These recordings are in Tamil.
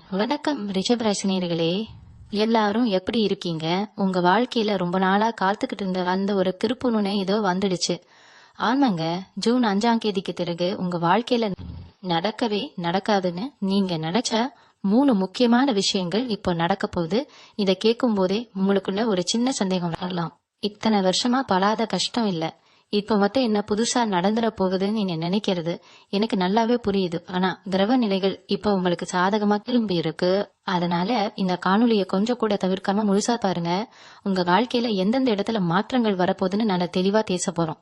வணக்கம் ரிஷபராசினியர்களே, எல்லாரும் எப்படி இருக்கீங்க? உங்க வாழ்க்கையில ரொம்ப நாளா காத்துக்கிட்டு இருந்த அந்த ஒரு திருப்புமுனை ஏதோ வந்துடுச்சு. ஆமாங்க, ஜூன் 5ஆம் தேதிக்கு பிறகு உங்க வாழ்க்கையில நடக்கவே நடக்காதுன்னு நீங்க நினைச்ச 3 முக்கியமான விஷயங்கள் இப்போ நடக்க போகுது. இத கேட்கும் போதே உங்களுக்குள்ள ஒரு சின்ன சந்தேகம் வரலாம். இத்தனை வருஷமா படாத கஷ்டம் இல்ல, இப்ப மட்டும் என்ன புதுசா நடந்துட போகுதுன்னு நீங்க நினைக்கிறது எனக்கு நல்லாவே புரியுது. ஆனா கிரக நிலைகள் இப்ப உங்களுக்கு சாதகமா திரும்பி இருக்கு. அதனால இந்த காணொலியை கொஞ்சம் கூட தவிர்க்காம முழுசா பாருங்க. உங்க வாழ்க்கையில எந்தெந்த இடத்துல மாற்றங்கள் வரப்போகுதுன்னு நல்லா தெளிவா பேச போறோம்.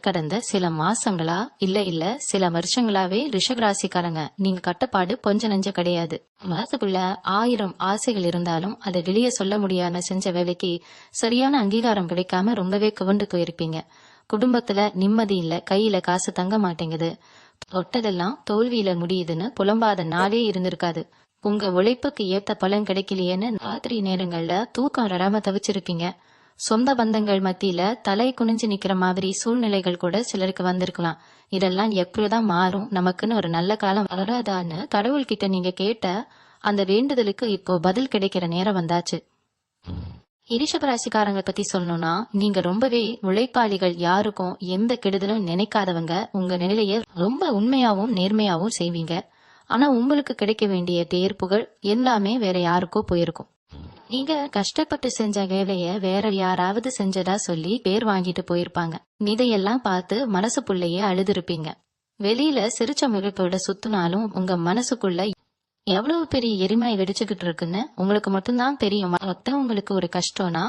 கடந்த சில மாசங்களா இல்ல சில வருஷங்களாவே ரிஷபராசிக்காரங்க நீங்க கட்டுப்பாடு கொஞ்சம் நஞ்சம் கிடையாது. மனசுக்குள்ள 1000 ஆசைகள் இருந்தாலும் அதை வெளியே சொல்ல முடியாம செஞ்ச வேலைக்கு சரியான அங்கீகாரம் கிடைக்காம ரொம்பவே கவண்டு போயிருப்பீங்க. குடும்பத்துல நிம்மதி இல்ல, கையில காசு தங்க மாட்டேங்குது, தொட்டதெல்லாம் தோல்வியில முடியுதுன்னு புலம்பாத நாளே இருந்திருக்காது. உங்க உழைப்புக்கு ஏத்த பலன் கிடைக்கலையேன்னு ராத்திரி நேரங்கள்ல தூக்கம் வராம தவிச்சிருப்பீங்க. சொந்த பந்தங்கள் மத்தியில தலை குனிஞ்சு நிக்கிற மாதிரி சூழ்நிலைகள் கூட சிலருக்கு வந்திருக்கலாம். இதெல்லாம் எப்படிதான் மாறும், நமக்குன்னு ஒரு நல்ல காலம் வராதான்னு கடவுள்கிட்ட நீங்க கேட்ட அந்த வேண்டுதலுக்கு இப்போ பதில் கிடைக்கிற நேரம் வந்தாச்சு. ரிஷபராசிக்காரங்களை பத்தி சொல்லணும்னா, நீங்க ரொம்பவே உழைப்பாளிகள், யாருக்கும் எந்த கெடுதலும் நினைக்காதவங்க. உங்க நிலைய ரொம்ப உண்மையாவும் நேர்மையாவும் செய்வீங்க. ஆனா உங்களுக்கு கிடைக்க வேண்டிய தேர்ப்புகள் எல்லாமே வேற யாருக்கோ போயிருக்கும். நீங்க கஷ்டப்பட்டு செஞ்ச வேலைய வேற யாராவது செஞ்சதா சொல்லி பேர் வாங்கிட்டு போயிருப்பாங்க. இதையெல்லாம் பார்த்து மனசுக்குள்ளேயே அழுதுருப்பீங்க. வெளியில சிரிச்ச முகத்தோட சுத்தினாலும் உங்க மனசுக்குள்ள எவ்வளவு பெரிய எரிமலை வெடிச்சுக்கிட்டு இருக்குன்னு உங்களுக்கு மட்டும்தான் தெரியும். உங்களுக்கு ஒரு கஷ்டம்னா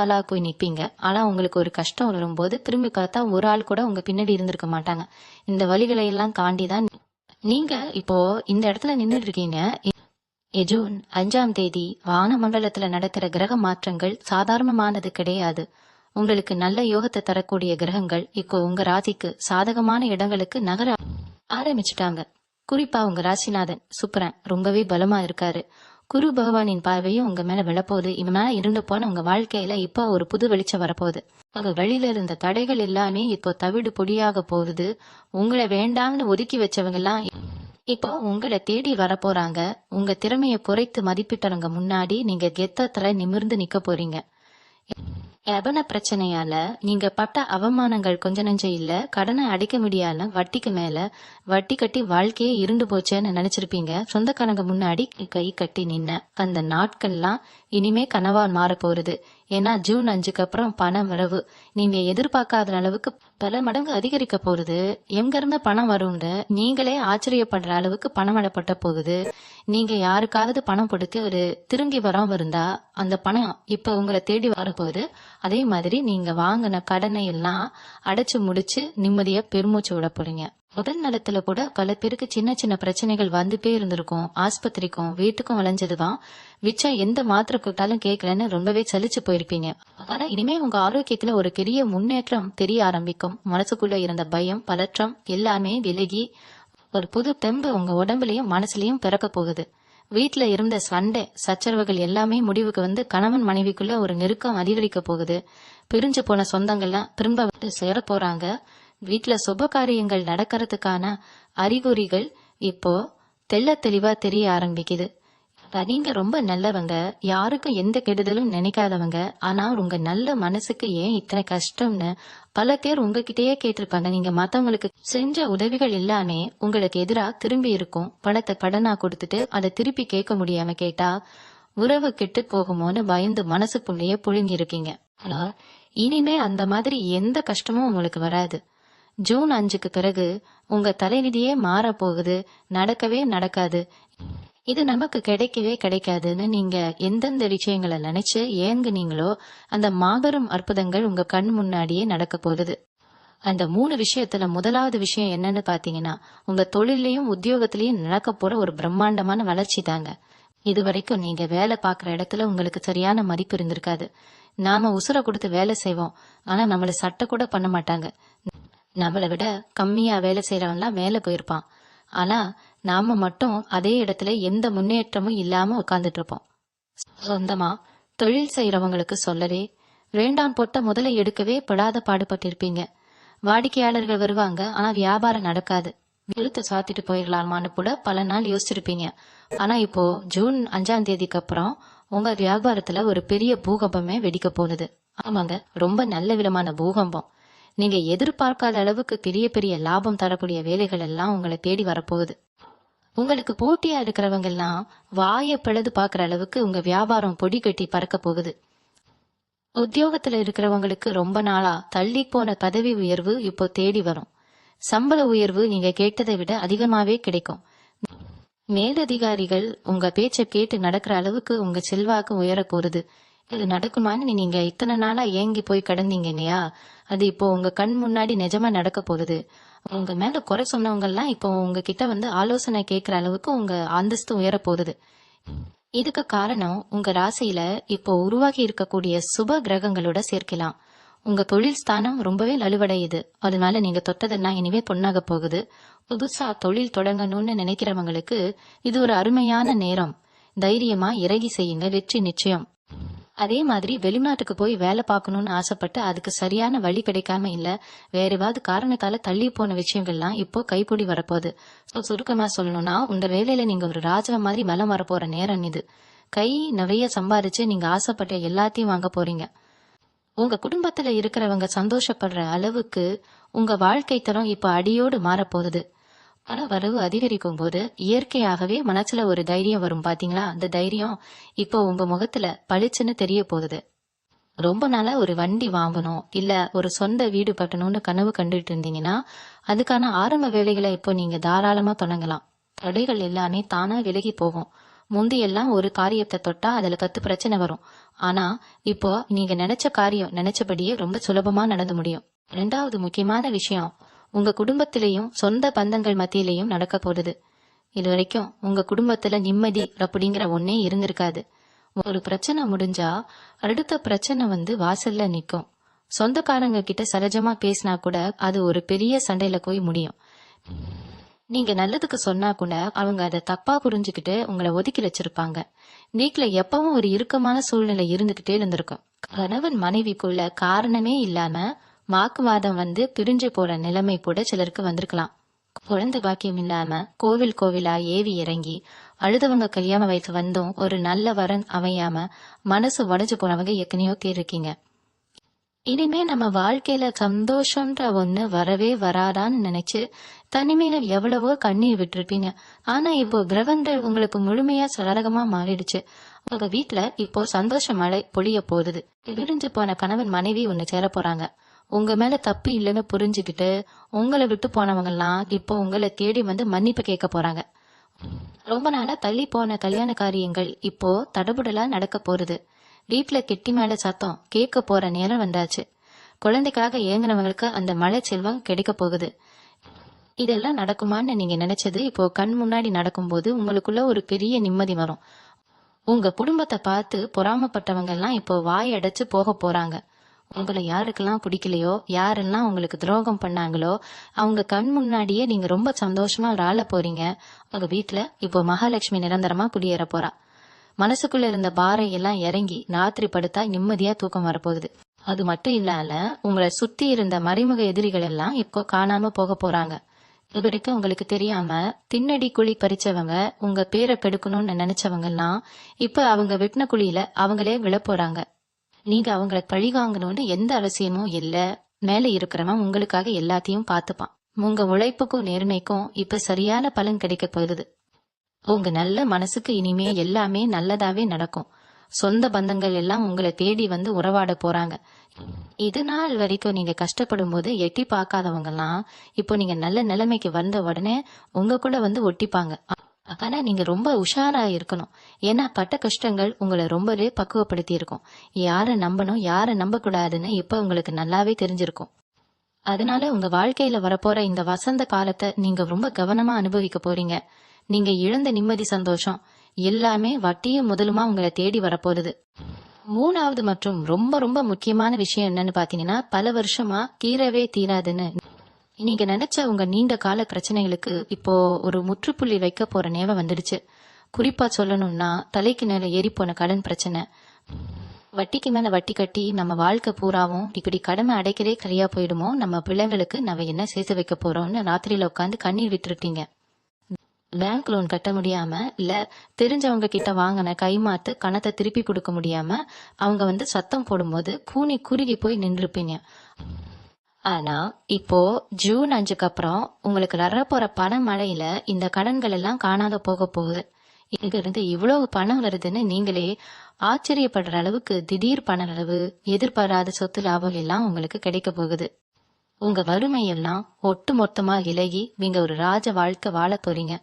ஆளா போய் நிப்பீங்க. ஆனா உங்களுக்கு ஒரு கஷ்டம் வரும்போது திரும்பி பார்த்தா ஒரு ஆள் கூட உங்க பின்னாடி இருந்திருக்க மாட்டாங்க. இந்த வழிகளை எல்லாம் தாண்டிதான் நீங்க இப்போ இந்த இடத்துல நின்றுட்டு இருக்கீங்க. ஜூன் 5ஆம் தேதி வான மண்டலத்துல நடக்கிற கிரக மாற்றங்கள் சாதாரணமானது கிடையாது. உங்களுக்கு நல்ல யோகத்தை தரக்கூடிய கிரகங்கள் இப்போ உங்க ராசிக்கு சாதகமான இடங்களுக்கு நகர ஆரம்பிச்சுட்டாங்க. குறிப்பா உங்க ராசிநாதன் சுக்கிரன் ரொம்பவே பலமா இருக்காரு. குரு பகவானின் பார்வையும் உங்க மேல விழப்போகுது. இவனா இருந்து போன உங்க வாழ்க்கையில இப்போ ஒரு புது வெளிச்சம் வரப்போகுது. உங்க வழியில இருந்த தடைகள் எல்லாமே இப்போ தவிடு பொடியாக போகுது. உங்களை வேண்டாம்னு ஒதுக்கி வச்சவங்க எல்லாம் இப்போ உங்களை தேடி வரப்போறாங்க. உங்க திறமைய குறைத்து மதிப்பிட்டவங்க முன்னாடி நீங்க கெத்தத்துல நிமிர்ந்து நிக்க போறீங்க. எவன பிரச்சனையால நீங்க பட்ட அவமானங்கள் கொஞ்ச நஞ்சம் இல்ல. கடனை அடைக்க முடியாம வட்டிக்கு மேல வட்டி கட்டி வாழ்க்கையே இருண்டு போச்சேன்னு நினைச்சிருப்பீங்க. சொந்தக்காரங்க முன்னாடி கை கட்டி நின்ன அந்த நாட்கள்லாம் இனிமே கனவா மாற போறது. ஏன்னா ஜூன் 5க்கு அப்புறம் பண வரவு நீங்க எதிர்பார்க்காத அளவுக்கு பல மடங்கு அதிகரிக்க போகுது. எங்க இருந்து பணம் வரும்னு நீங்களே ஆச்சரியப்படுற அளவுக்கு பணம் அடப்பட்ட போகுது. நீங்க யாருக்காவது பணம் கொடுத்து ஒரு திரும்பி வராம இருந்தா அந்த பணம் இப்ப உங்களை தேடி வரப்போகுது. அதே மாதிரி நீங்க வாங்கின கடனை எல்லாம் அடைச்சு முடிச்சு நிம்மதியா பெருமூச்சு விட போறீங்க. உடல் நலத்துல கூட பல பேருக்கு சின்ன சின்ன பிரச்சனைகள் வந்துட்டே இருந்திருக்கும். ஆஸ்பத்திரிக்கும் வீட்டுக்கும் விளைஞ்சதுதான் மிச்சம். எந்த மாத்திரை கூட்டாலும் கேட்கலன்னு ரொம்பவே சலிச்சு போயிருப்பீங்க. ஆனா இனிமே உங்க ஆரோக்கியத்துல ஒரு பெரிய முன்னேற்றம் தெரிய ஆரம்பிக்கும். மனசுக்குள்ள இருந்த பயம் பதற்றம் எல்லாமே விலகி ஒரு புது தெம்பு உங்க உடம்புலயும் மனசுலயும் பிறக்க போகுது. வீட்டுல இருந்த சண்டை சச்சரவுகள் எல்லாமே முடிவுக்கு வந்து கணவன் மனைவிக்குள்ள ஒரு நெருக்கம் அதிகரிக்க போகுது. பிரிஞ்சு போன சொந்தங்கள்லாம் திரும்ப வந்து சேர போறாங்க. வீட்டுல சுப காரியங்கள் நடக்கிறதுக்கான அறிகுறிகள் இப்போ தெள்ள தெளிவா தெரிய ஆரம்பிக்குது. நீங்க ரொம்ப நல்லவங்க, யாருக்கும் எந்த கெடுதலும் நினைக்காதவங்க. ஆனா உங்க நல்ல மனசுக்கு ஏன் இத்தனை கஷ்டம்னு பல பேர் உங்ககிட்டயே கேட்டிருப்பாங்க. நீங்க மத்தவங்களுக்கு செஞ்ச உதவிகள் எல்லாமே உங்களுக்கு எதிரா திரும்பி இருக்கும். பணத்தை கடனா கொடுத்துட்டு அதை திருப்பி கேட்க முடியாம கேட்டா உறவு கெட்டு போகுமோன்னு பயந்து மனசுக்குள்ளேயே புழுங்கி இருக்கீங்க. ஆனா இனிமே அந்த மாதிரி எந்த கஷ்டமும் உங்களுக்கு வராது. ஜூன் 5க்கு பிறகு உங்க தலைவிதியே மாற போகுது. நடக்கவே நடக்காது. இது நமக்கு கிடைக்கவே கிடைக்காதுன்னு நீங்க எந்தெந்த விஷயங்களை நினைச்சு ஏங்குனீங்களோ அந்த மாபெரும் அற்புதங்கள் உங்க கண் முன்னாடியே நடக்க போகுது. அந்த 3 விஷயத்துல முதலாவது விஷயம் என்னன்னு பாத்தீங்கன்னா, உங்க தொழிலையும் உத்தியோகத்திலயும் நடக்க போற ஒரு பிரம்மாண்டமான வளர்ச்சி தாங்க. இது வரைக்கும் நீங்க வேலை பாக்குற இடத்துல உங்களுக்கு சரியான மதிப்பு இருந்திருக்காது. நாம உசுரை கொடுத்து வேலை செய்வோம், ஆனா நம்மள சட்டை கூட பண்ண மாட்டாங்க. நம்மளை விட கம்மியா வேலை செய்யறவன்லாம் மேல போயிருப்பான். ஆனா நாம மட்டும் அதே இடத்துல எந்த முன்னேற்றமும் இல்லாம உட்கார்ந்துட்டு இருப்போம். சொந்தமா தொழில் செய்யறவங்களுக்கு சொல்லவே வேண்டாம் போட்ட முதலை எடுக்கவே படாத பாடுபட்டிருப்பீங்க. வாடிக்கையாளர்கள் வருவாங்க, ஆனா வியாபாரம் நடக்காது. வெளுத்த சாத்திட்டு போயிடலாமான்னு கூட பல நாள் யோசிச்சிருப்பீங்க. ஆனா இப்போ ஜூன் 5ஆம் தேதிக்கு அப்புறம் உங்க வியாபாரத்துல ஒரு பெரிய பூகம்பமே வெடிக்க போகுது. ஆமாங்க, ரொம்ப நல்ல விதமான பூகம்பம். நீங்க எதிர்பார்க்காத அளவுக்கு பெரிய பெரிய லாபம் தரக்கூடிய வேலைகள் எல்லாம் உங்களை தேடி வரப்போகுது. உங்களுக்கு போட்டியா இருக்கிறவங்க எல்லாம் வாயை பிளது பாக்குற அளவுக்கு உங்க வியாபாரம் பொடி கட்டி பறக்க போகுது. உத்தியோகத்துல இருக்கிறவங்களுக்கு ரொம்ப நாளா தள்ளி போன பதவி உயர்வு இப்போ தேடி வரும். சம்பள உயர்வு நீங்க கேட்டதை விட அதிகமாவே கிடைக்கும். மேலதிகாரிகள் உங்க பேச்ச கேட்டு நடக்கிற அளவுக்கு உங்க செல்வாக்கு உயர போகுது. இது நடக்குமான்னு நீங்க இத்தனை நாளா ஏங்கி போய் கடந்தீங்க இல்லையா, அது இப்போ உங்க கண் முன்னாடி நிஜமா நடக்க போகுது. உங்க மேல குறை சொன்னவங்க எல்லாம் இப்போ உங்ககிட்ட வந்து ஆலோசனை கேட்கிற அளவுக்கு உங்க அந்தஸ்து உயர போகுது. இதுக்கு காரணம் உங்க ராசியில இப்போ உருவாகி இருக்கக்கூடிய சுப கிரகங்களோட சேர்க்கலாம். உங்க தொழில் ஸ்தானம் ரொம்பவே நலுவடையுது. அதனால நீங்க தொட்டதெல்லாம் இனிமே பொண்ணாக போகுது. புதுசா தொழில் தொடங்கணும்னு நினைக்கிறவங்களுக்கு இது ஒரு அருமையான நேரம். தைரியமா இறங்கி செய்யுங்க, வெற்றி நிச்சயம். அதே மாதிரி வெளிநாட்டுக்கு போய் வேலை பார்க்கணும்னு ஆசைப்பட்டு அதுக்கு சரியான வழி கிடைக்காம இல்ல வேற ஏதாவது காரணத்தால தள்ளி போன விஷயங்கள்லாம் இப்போ கைக்கூடி வரப்போகுது. சுருக்கமா சொல்லணும்னா உங்க வேலையில நீங்க ஒரு ராஜா மாதிரி பலம் வரப்போற நேரம் இது. கை நிறைய சம்பாரிச்சு நீங்க ஆசைப்பட்ட எல்லாத்தையும் வாங்க போறீங்க. உங்க குடும்பத்துல இருக்கிறவங்க சந்தோஷப்படுற அளவுக்கு உங்க வாழ்க்கை தரம் இப்ப அடியோடு மாறப்போகுது. பண வரவு அதிகரிக்கும் போது இயற்கையாகவே மனசுல ஒரு தைரியம் வரும் பாத்தீங்களா, அந்த தைரியம் இப்போ உங்க முகத்துல பளிச்சுன்னு தெரிய போகுது. ரொம்ப நாளா ஒரு வண்டி வாங்கணும் இல்ல ஒரு சொந்த வீடு கட்டணும்னு கனவு கண்டுட்டு இருந்தீங்கன்னா அதுக்கான ஆரம்ப வேலைகளை இப்போ நீங்க தாராளமா தொடங்கலாம். தடைகள் எல்லாமே தானா விலகி போகும். முந்தியெல்லாம் ஒரு காரியத்தை தொட்டா அதுல 10 பிரச்சனை வரும். ஆனா இப்போ நீங்க நினைச்ச காரியம் நினைச்சபடியே ரொம்ப சுலபமா நடந்து முடியும். 2வது முக்கியமான விஷயம், உங்க குடும்பத்திலையும் சொந்த பந்தங்கள் மத்தியிலையும் நடக்க போகுது. இது வரைக்கும் உங்க குடும்பத்துல நிம்மதி அப்படிங்கிற ஒன்னே இருந்திருக்காது. ஒரு பிரச்சனை முடிஞ்சா அடுத்த பிரச்சனை வந்து வாசல்ல நிக்கும். சொந்தக்காரங்க கிட்ட சகஜமா பேசினா கூட அது ஒரு பெரிய சண்டையில போய் முடியும். நீங்க நல்லதுக்கு சொன்னா கூட அவங்க அதை தப்பா புரிஞ்சுக்கிட்டு உங்களை ஒதுக்கி வச்சிருப்பாங்க. வீட்டுல எப்பவும் ஒரு இறுக்கமான சூழ்நிலை இருந்துகிட்டே இருந்திருக்கும். கணவன் மனைவிக்குள்ள காரணமே இல்லாம வாக்குவாதம் வந்து பிரிஞ்சு போற நிலைமை கூட சிலருக்கு வந்திருக்கலாம். குழந்தை பாக்கியம் இல்லாம கோவில் கோவிலா ஏவி இறங்கி அழுதவங்க கல்யாண வயசு வந்தும் ஒரு நல்ல வரன் அமையாம மனசு உடைஞ்சு போனவங்க எத்தனையோ பேர் இருக்கீங்க. இனிமே நம்ம வாழ்க்கையில சந்தோஷம்ன்ற ஒண்ணு வரவே வராதான்னு நினைச்சு தனிமையில எவ்வளவோ கண்ணீர் விட்டுருப்பீங்க. ஆனா இப்போ கிரகங்கள் உங்களுக்கு முழுமையா சாதகமா மாறிடுச்சு. உங்க வீட்டுல இப்போ சந்தோஷ மழை பொழிய போகுது. விரிஞ்சு போன கணவன் மனைவி ஒண்ணு சேர போறாங்க. உங்க மேல தப்பு இல்லைன்னு புரிஞ்சுக்கிட்டு உங்களை விட்டு போனவங்க எல்லாம் இப்போ உங்களை தேடி வந்து மன்னிப்பு கேட்க போறாங்க. ரொம்ப நாளா தள்ளி போன கல்யாண காரியங்கள் இப்போ தடபுடலா நடக்க போறது. வீட்டுல கெட்டி மேல சத்தம் கேட்க போற நேரம் வந்தாச்சு. குழந்தைக்காக ஏங்குறவங்களுக்கு அந்த மழை செல்வம் கிடைக்க போகுது. இதெல்லாம் நடக்குமான்னு நீங்க நினைச்சது இப்போ கண் முன்னாடி நடக்கும்போது உங்களுக்குள்ள ஒரு பெரிய நிம்மதி வரும். உங்க குடும்பத்தை பார்த்து பொறாமப்பட்டவங்க எல்லாம் இப்போ வாய் அடைச்சு போக போறாங்க. உங்களை யாருக்கெல்லாம் பிடிக்கலையோ, யாரெல்லாம் உங்களுக்கு துரோகம் பண்ணாங்களோ அவங்க கண் முன்னாடியே நீங்க ரொம்ப சந்தோஷமா வாழ போறீங்க. உங்க வீட்டுல இப்போ மகாலட்சுமி நிரந்தரமா குடியேற போறா. மனசுக்குள்ள இருந்த பாறை எல்லாம் இறங்கி ராத்திரி படுத்தா நிம்மதியா தூக்கம் வரப்போகுது. அது மட்டும் இல்லாம உங்களை சுத்தி இருந்த மறைமுக எதிரிகள் எல்லாம் இப்போ காணாம போக போறாங்க. இது வரைக்கும் உங்களுக்கு தெரியாம திண்ணடி குழி பறிச்சவங்க, உங்க பேரை கெடுக்கணும்னு நினைச்சவங்க எல்லாம் இப்ப அவங்க வெட்டின குழியில அவங்களே விழ போறாங்க. நீங்க அவங்களை பழிவாங்கணும்னு எந்த அவசியமும் இல்ல. மேல இருக்கிறவன் உங்களுக்காக எல்லாத்தையும் பார்த்துப்பான். உங்க உழைப்புக்கும் நேர்மைக்கும் இப்ப சரியான பலன் கிடைக்க போகுது. உங்க நல்ல மனசுக்கு இனிமே எல்லாமே நல்லதாவே நடக்கும். சொந்த பந்தங்கள் எல்லாம் உங்களை தேடி வந்து உறவாட போறாங்க. இது நாள் வரைக்கும் நீங்க கஷ்டப்படும் போது எட்டி பார்க்காதவங்க எல்லாம் இப்போ நீங்க நல்ல நிலைமைக்கு வந்த உடனே உங்க கூட வந்து ஒட்டிப்பாங்க. ஆனா நீங்க ரொம்ப உஷாரா இருக்கணும். ஏன்னா பட்ட கஷ்டங்கள் உங்களை ரொம்பவே பக்குவப்படுத்தி இருக்கும். யாரை நம்பணும் யாரை நம்ப கூடாதுன்னு இப்ப உங்களுக்கு நல்லாவே தெரிஞ்சிருக்கும். அதனால உங்க வாழ்க்கையில வரப்போற இந்த வசந்த காலத்தை நீங்க ரொம்ப கவனமா அனுபவிக்க போறீங்க. நீங்க இழந்த நிம்மதி சந்தோஷம் எல்லாமே வட்டியும் முதலுமா உங்களை தேடி வரப்போகுது. 3வது மற்றும் ரொம்ப ரொம்ப முக்கியமான விஷயம் என்னன்னு பாத்தீங்கன்னா, பல வருஷமா தீரவே தீராதுன்னு நீங்க நினைச்ச உங்க நீண்ட கால பிரச்சனைகளுக்கு இப்போ ஒரு முற்றுப்புள்ளி வைக்க போற நேரம் வந்துடுச்சு. குறிப்பா சொல்லணும்னா தலைக்கு மேல ஏறி போன கடன் பிரச்சனை, வட்டிக்கு மேல வட்டி கட்டி நம்ம வாழ்க்கை பூராவும் இப்படி கடமை அடைக்கிறே சரியா போயிடுமோ, நம்ம பிள்ளைங்களுக்கு நம்ம என்ன சேர்த்து வைக்க போறோம்னு ராத்திரியில உட்காந்து கண்ணீர் விட்டுருப்பீங்க. பேங்க் லோன் கட்ட முடியாம, இல்ல தெரிஞ்சவங்க கிட்ட வாங்கின கைமாத்து கணத்தை திருப்பி கொடுக்க முடியாம அவங்க சத்தம் போடும்போது கூனி குறுகி போய் நின்றுப்பீங்க. ஆனா இப்போ ஜூன் 5க்கு அப்புறம் உங்களுக்கு வரப்போற பண மழையில இந்த கடன்கள் எல்லாம் காணாத போக போகுது. இங்க இருந்து இவ்வளவு பணம் வருதுன்னு நீங்களே ஆச்சரியப்படுற அளவுக்கு திடீர் பண அளவு, எதிர்பாராத சொத்து லாபம் எல்லாம் உங்களுக்கு கிடைக்க போகுது. உங்க வறுமை எல்லாம் ஒட்டு மொத்தமா விலகி நீங்க ஒரு ராஜ வாழ்க்கை வாழ போறீங்க.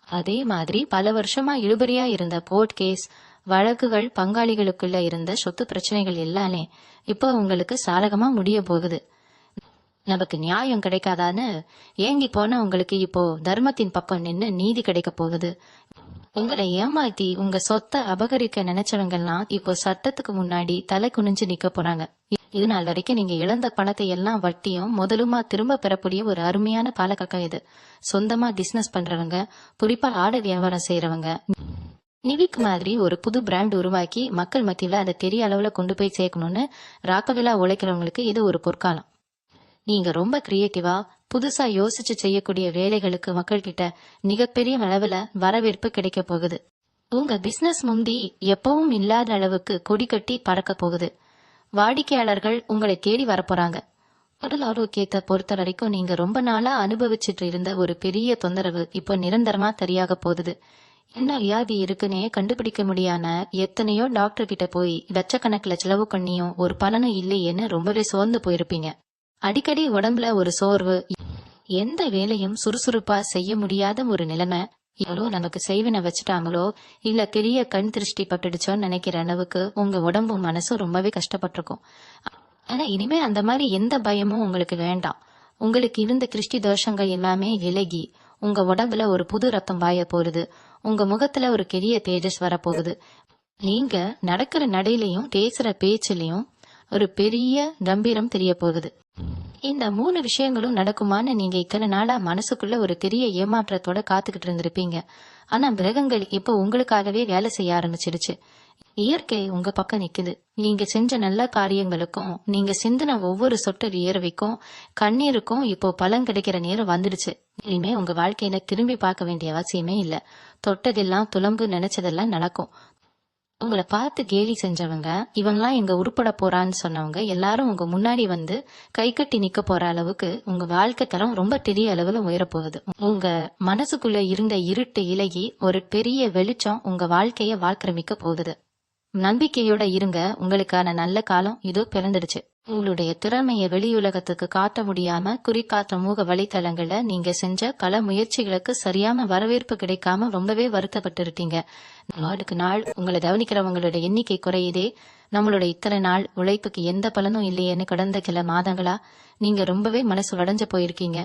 அதே மாதிரி பல வருஷமா இழுபறியா இருந்த கோர்ட் கேஸ் வழக்குகள், பங்காளிகளுக்குள்ள இருந்த சொத்து பிரச்சனைகள் எல்லாமே இப்போ உங்களுக்கு சாதகமா முடிய போகுது. நமக்கு நியாயம் கிடைக்காதான்னு ஏங்கி போன உங்களுக்கு இப்போ தர்மத்தின் பக்கம் நின்னு நீதி கிடைக்க போகுது. உங்களை ஏமாத்தி உங்க சொத்தை அபகரிக்க நினைச்சவங்கெல்லாம் இப்போ சட்டத்துக்கு முன்னாடி தலை குனிஞ்சு நிக்க போறாங்க. இது நாள் வரைக்கும் நீங்க இழந்த பணத்தை எல்லாம் வட்டியும் முதலுமா திரும்ப பெறக்கூடிய ஒரு அருமையான பாலக்கக்கம் இது. சொந்தமா பிசினஸ் பண்றவங்க, குறிப்பா ஆடை வியாபாரம் செய்யறவங்க, நிவிக் மாதிரி ஒரு புது பிராண்ட் உருவாக்கி மக்கள் மத்தியில அதை பெரிய அளவுல கொண்டு போய் சேர்க்கணும்னு ராக்கவிலா உழைக்கிறவங்களுக்கு இது ஒரு பொற்காலம். நீங்க ரொம்ப கிரியேட்டிவா புதுசா யோசிச்சு செய்யக்கூடிய வேலைகளுக்கு மக்கள் கிட்ட மிகப்பெரிய அளவுல வரவேற்பு கிடைக்க போகுது. உங்க பிசினஸ் முந்தி எப்பவும் இல்லாத அளவுக்கு கொடி கட்டி பறக்க போகுது. வாடிக்கையாளர்கள் உங்களை தேடி வரப்போறாங்க. உடல் ஆரோக்கியத்தை பொறுத்த வரைக்கும் நீங்க ரொம்ப நாளா அனுபவிச்சுட்டு இருந்த ஒரு பெரிய தொந்தரவு இப்போ நிரந்தரமா சரியாக போகுது. என்ன வியாதி இருக்குன்னே கண்டுபிடிக்க முடியாம எத்தனையோ டாக்டர் கிட்ட போய் லட்சக்கணக்கில் செலவு பண்ணியும் ஒரு பலனும் இல்லையேன்னு ரொம்பவே சோர்ந்து போயிருப்பீங்க. அடிக்கடி உடம்புல ஒரு சோர்வு, எந்த வேலையும் சுறுசுறுப்பா செய்ய முடியாத ஒரு நிலைமை, எவ்வளோ நமக்கு செய்வினை வச்சுட்டாங்களோ இல்ல பெரிய கண் திருஷ்டி பட்டுடுச்சோன்னு நினைக்கிற அளவுக்கு உங்க உடம்பும் மனசும் ரொம்பவே கஷ்டப்பட்டிருக்கும். ஆனா இனிமே அந்த மாதிரி எந்த பயமும் உங்களுக்கு வேண்டாம். உங்களுக்கு இருந்த கிருஷ்டி தோஷங்கள் எல்லாமே விலகி உங்க உடம்புல ஒரு புது ரத்தம் பாய போகுது. உங்க முகத்துல ஒரு பெரிய தேஜஸ் வரப்போகுது. நீங்க நடக்கிற நடையிலையும் பேசுற பேச்சிலையும் ஒரு பெரிய கம்பீரம் தெரிய போகுது. இந்த 3 விஷயங்களும் நடக்குமான்னு நீங்க இத்தனை நாளா மனசுக்குள்ள ஒரு பெரிய ஏமாற்றத்தோட காத்துக்கிட்டு இருந்திருப்பீங்க. ஆனா கிரகங்கள் இப்போ உங்களுக்காகவே வேலை செய்ய ஆரம்பிச்சிடுச்சு. இயற்கை உங்க பக்கம் நிக்குது. நீங்க செஞ்ச நல்ல காரியங்களுக்கும் நீங்க சிந்தின ஒவ்வொரு சொட்டு வியர்வைக்கும் கண்ணீருக்கும் இப்போ பலன் கிடைக்கிற நேரம் வந்துடுச்சு. இனிமே உங்க வாழ்க்கையில திரும்பி பார்க்க வேண்டிய அவசியமே இல்ல. தொட்டதெல்லாம் துலம்பு, நினைச்சதெல்லாம் நடக்கும். உங்களை பார்த்து கேலி செஞ்சவங்க, இவங்கெல்லாம் எங்க உருப்பட போறான்னு சொன்னவங்க எல்லாரும் உங்க முன்னாடி கை கட்டி நிக்க போற அளவுக்கு உங்க வாழ்க்கை தரம் ரொம்ப பெரிய அளவுல உயரப்போகுது. உங்க மனசுக்குள்ள இருந்த இருட்டு இலகி ஒரு பெரிய வெளிச்சம் உங்க வாழ்க்கைய ஆக்கிரமிக்க போகுது. நம்பிக்கையோட இருங்க. உங்களுக்கான நல்ல காலம் இதோ பிறந்துடுச்சு. உங்களுடைய திறமைய வெளியுலகத்துக்கு காட்ட முடியாம குறிக்காட்ட சமூக வலைத்தளங்கள்ல நீங்க செஞ்ச பல முயற்சிகளுக்கு சரியான வரவேற்பு கிடைக்காம ரொம்பவே வருத்தப்பட்டு இருக்கீங்க. நாளுக்கு நாள் உங்களை கவனிக்கிறவங்களோட எண்ணிக்கை குறையுதே. நம்மளோட இத்தனை நாள் உழைப்புக்கு எந்த பலனும் இல்லையேன்னு கடந்த சில மாதங்களா நீங்க ரொம்பவே மனசு உடைஞ்சு போயிருக்கீங்க.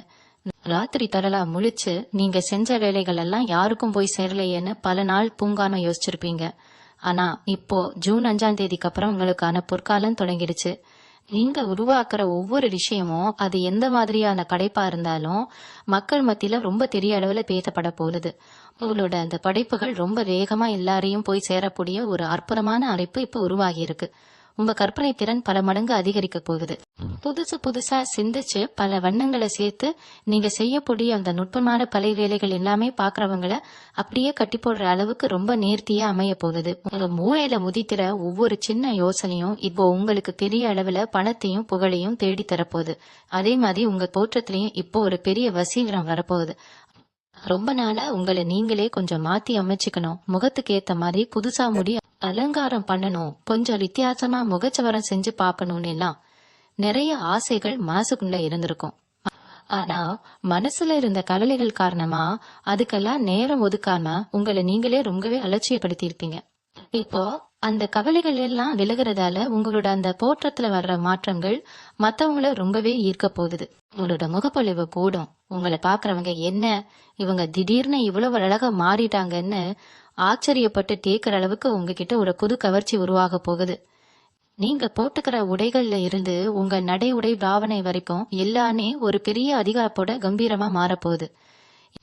ராத்திரி தரலா முழிச்சு நீங்க செஞ்ச வேலைகள் எல்லாம் யாருக்கும் போய் சேரலையேன்னு பல நாள் பூங்காம யோசிச்சிருப்பீங்க. ஆனா இப்போ ஜூன் 5ஆம் தேதிக்கு அப்புறம் உங்களுக்கான பொற்காலம் தொடங்கிடுச்சு. நீங்க உருவாக்குற ஒவ்வொரு விஷயமும் அது எந்த மாதிரியான படைப்பா இருந்தாலும் மக்கள் மத்தியில ரொம்ப பெரிய அளவுல பேசப்பட போகுது. உங்களோட அந்த படைப்புகள் ரொம்ப வேகமா எல்லாரையும் போய் சேரக்கூடிய ஒரு அற்புதமான அமைப்பு இப்ப உருவாகி இருக்கு. உங்க கற்பனை திறன் பல மடங்கு அதிகரிக்க போகுது. புதுசா சிந்திச்சு பல வண்ணங்களை சேர்த்து நீங்க செய்யக்கூடிய அந்த நுட்பமான பல வேலைகள் எல்லாமே பாக்குறவங்கள அப்படியே கட்டி போடுற அளவுக்கு ரொம்ப நேர்த்தியா அமைய போகுது. உங்க மூளையில முதிக்கிற ஒவ்வொரு சின்ன யோசனையும் இப்போ உங்களுக்கு பெரிய அளவுல பணத்தையும் புகழையும் தேடி தரப்போகுது. அதே மாதிரி உங்க தோற்றத்திலையும் இப்போ ஒரு பெரிய வசீகரம் வரப்போகுது. ரொம்ப நாளா உங்களை நீங்களே கொஞ்சம் மாத்தி அமைச்சுக்கணும். முகத்துக்கு ஏத்த மாதிரி புதுசா முடி அலங்காரம் பண்ணணும், கொஞ்சம் வித்தியாசமா முகச்சவரம் செஞ்சு பார்க்கணும்னு எல்லாம் நிறைய ஆசைகள் மனசுக்குள்ள இருந்திருக்கும். ஆனா மனசுல இருந்த கவலைகள் காரணமா அதுக்கெல்லாம் நேரம் ஒதுக்காம உங்களை நீங்களே ரொம்பவே அலட்சியப்படுத்தி இருப்பீங்க. இப்போ அந்த கவலைகள் எல்லாம் விலகிறதால உங்களோட அந்த தோற்றத்துல வர்ற மாற்றங்கள் மத்தவங்கள ரொம்பவே ஈர்க்க போகுது. உங்களோட முகப்பொழிவு கூடும். உங்களை பாக்குறவங்க என்ன இவங்க திடீர்னு இவ்வளவு அழகா மாறிட்டாங்கன்னு ஆச்சரியப்பட்டு கேட்கிற அளவுக்கு உங்ககிட்ட ஒரு புது கவர்ச்சி உருவாக போகுது. நீங்க போட்டுக்கிற உடைகள்ல இருந்து உங்க நடை உடை பாவனை வரைக்கும் எல்லாமே ஒரு பெரிய அதிகாரப்போட கம்பீரமா மாறப்போகுது.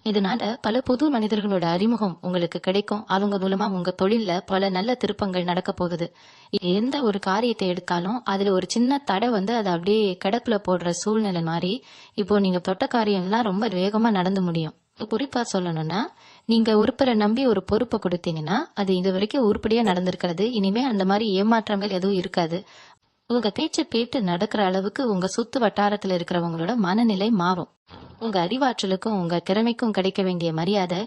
இதனால பல புது மனிதர்களோட அறிமுகம் உங்களுக்கு கிடைக்கும். அவங்க மூலமா உங்க தொழில்ல பல நல்ல திருப்பங்கள் நடக்க போகுது. எந்த ஒரு காரியத்தை எடுத்தாலும் அதுல ஒரு சின்ன தடை வந்து அதை அப்படியே கிடப்புல போடுற சூழ்நிலை மாறி இப்போ நீங்க தொட்ட காரியம் எல்லாம் ரொம்ப வேகமா நடந்து முடியும். குறிப்பா சொல்லணும்னா, நீங்க ஒருத்தரை நம்பி ஒரு பொறுப்பை கொடுத்தீங்கன்னா அது இது வரைக்கும் உருப்படியா நடந்திருக்கிறது. இனிமே அந்த மாதிரி ஏமாற்றங்கள் எதுவும் இருக்காது. உங்க பேச்சை கேட்டு நடக்கிற அளவுக்கு உங்க சுத்து வட்டாரத்துல இருக்கிறவங்களோட மனநிலை மாறும். உங்க அறிவாற்றலுக்கும் உங்க திறமைக்கும் கிடைக்க வேண்டிய மரியாதை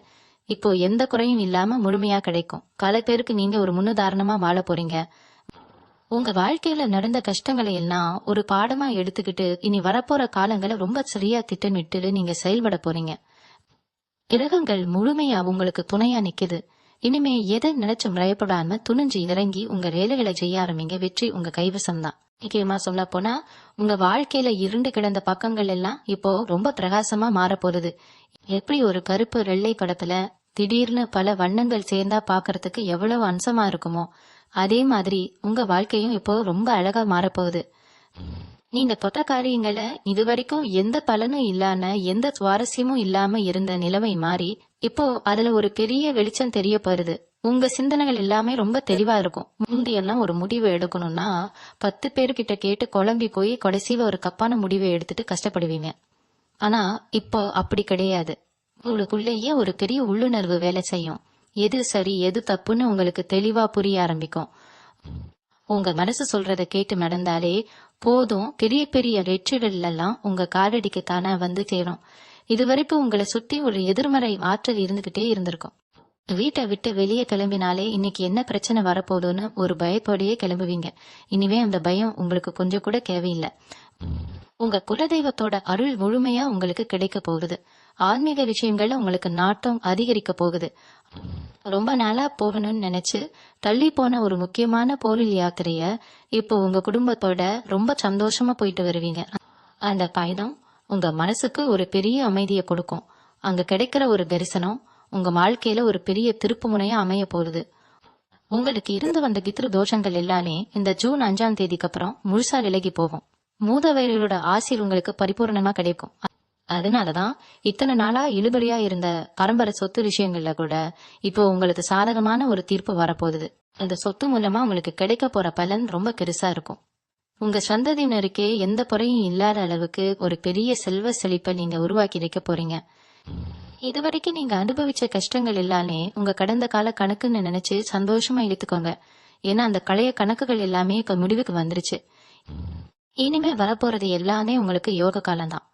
இப்போ எந்த குறையும் இல்லாம முழுமையா கிடைக்கும். பல பேருக்கு நீங்க ஒரு முன்னுதாரணமா வாழ போறீங்க. உங்க வாழ்க்கையில நடந்த கஷ்டங்களை எல்லாம் ஒரு பாடமா எடுத்துக்கிட்டு இனி வரப்போற காலங்களை ரொம்ப சரியா திட்டமிட்டு நீங்க செயல்பட போறீங்க. கிரகங்கள் முழுமையா உங்களுக்கு துணையா நிக்குது. இனிமே எதை நினைச்சும் பயப்படாம துணிஞ்சு இறங்கி உங்க வேலைகளை செய்ய ஆரம்பிங்க. வெற்றி உங்க கைவசம் தான். முக்கியமா சொல்ல போனா உங்க வாழ்க்கையில இருண்டு கிடந்த பக்கங்கள் எல்லாம் இப்போ ரொம்ப பிரகாசமா மாற போகுது. எப்படி ஒரு கருப்பு வெள்ளை படத்துல திடீர்னு பல வண்ணங்கள் சேர்ந்தா பாக்குறதுக்கு எவ்வளவு அம்சமா இருக்குமோ அதே மாதிரி உங்க வாழ்க்கையும் இப்போ ரொம்ப அழகா மாறப்போகுது. நீங்க தொட்ட காரியங்களை இதுவரைக்கும் எந்த பலனும் இல்லாம எந்த சுவாரஸ்யமும் இல்லாம இருந்த நிலைமை மாறி இப்போ அதுல ஒரு பெரிய வெளிச்சம் தெரிய போகுது. உங்க சிந்தனைகள் எல்லாமே ரொம்ப தெளிவா இருக்கும். முந்தியெல்லாம் ஒரு முடிவு எடுக்கணும்னா 10 பேர்கிட்ட கேட்டு குழம்பி போய் கடைசியில ஒரு தப்பான முடிவை எடுத்துட்டு கஷ்டப்படுவீங்க. ஆனா இப்போ அப்படி கிடையாது. உங்களுக்குள்ளேயே ஒரு பெரிய உள்ளுணர்வு வேலை செய்யும். எது சரி எது தப்புன்னு உங்களுக்கு தெளிவா புரிய ஆரம்பிக்கும். உங்க மனசு சொல்றத கேட்டு நடந்தாலே போதும். பெரிய பெரிய வெற்றிகள் எல்லாம் உங்க காலடிக்கு தானே வந்து சேரும். இதுவரைக்கும் உங்களை சுத்தி ஒரு எதிர்மறை ஆற்றல் இருந்துகிட்டே இருந்திருக்கும். வீட்டை விட்டு வெளியே கிளம்பினாலே இன்னைக்கு என்ன பிரச்சனை வரப்போகுதுன்னு ஒரு பயத்தோடயே கிளம்புவீங்க. இனிமே அந்த பயம் உங்களுக்கு கொஞ்சம் கூட தேவையில்லை. உங்க குலதெய்வத்தோட அருள் முழுமையா உங்களுக்கு கிடைக்க போகுது. ஆன்மீக விஷயங்கள்ல உங்களுக்கு நாட்டம் அதிகரிக்க போகுது. ரொம்ப நாளா போகணும்னு நினைச்சு தள்ளி போன ஒரு முக்கியமான கோவில் யாத்திரைய இப்போ உங்க குடும்பத்தோட ரொம்ப சந்தோஷமா போயிட்டு வருவீங்க. அந்த பயணம் உங்க மனசுக்கு ஒரு பெரிய அமைதியை கொடுக்கும். அங்க கிடைக்கிற ஒரு தரிசனம் உங்க வாழ்க்கையில ஒரு பெரிய திருப்பு முனையா அமைய போகுது. உங்களுக்கு இருந்து வந்த பித்ரு தோஷங்கள் எல்லாமே இந்த ஜூன் 5ஆம் தேதிக்கு அப்புறம் முழுசா விலகி போகும். மூதவர்களோட ஆசீர் உங்களுக்கு பரிபூர்ணமா கிடைக்கும். அதனாலதான் இத்தனை நாளா இழுபறியா இருந்த பரம்பரை சொத்து விஷயங்கள்ல கூட இப்போ உங்களுக்கு சாதகமான ஒரு தீர்ப்பு வரப்போகுது. அந்த சொத்து மூலமா உங்களுக்கு கிடைக்க போற பலன் ரொம்ப பெருசா இருக்கும். உங்க சந்ததியினருக்கே எந்த குறையும் இல்லாத அளவுக்கு ஒரு பெரிய செல்வ செழிப்பை நீங்க உருவாக்கி வைக்க போறீங்க. இதுவரைக்கும் நீங்க அனுபவிச்ச கஷ்டங்கள் எல்லாமே உங்க கடந்த கால கணக்குன்னு நினைச்சு சந்தோஷமா இழுத்துக்கோங்க. ஏன்னா அந்த பழைய கணக்குகள் எல்லாமே இப்ப முடிவுக்கு வந்துருச்சு. இனிமே வரப்போறது எல்லாமே உங்களுக்கு யோக காலம்தான்.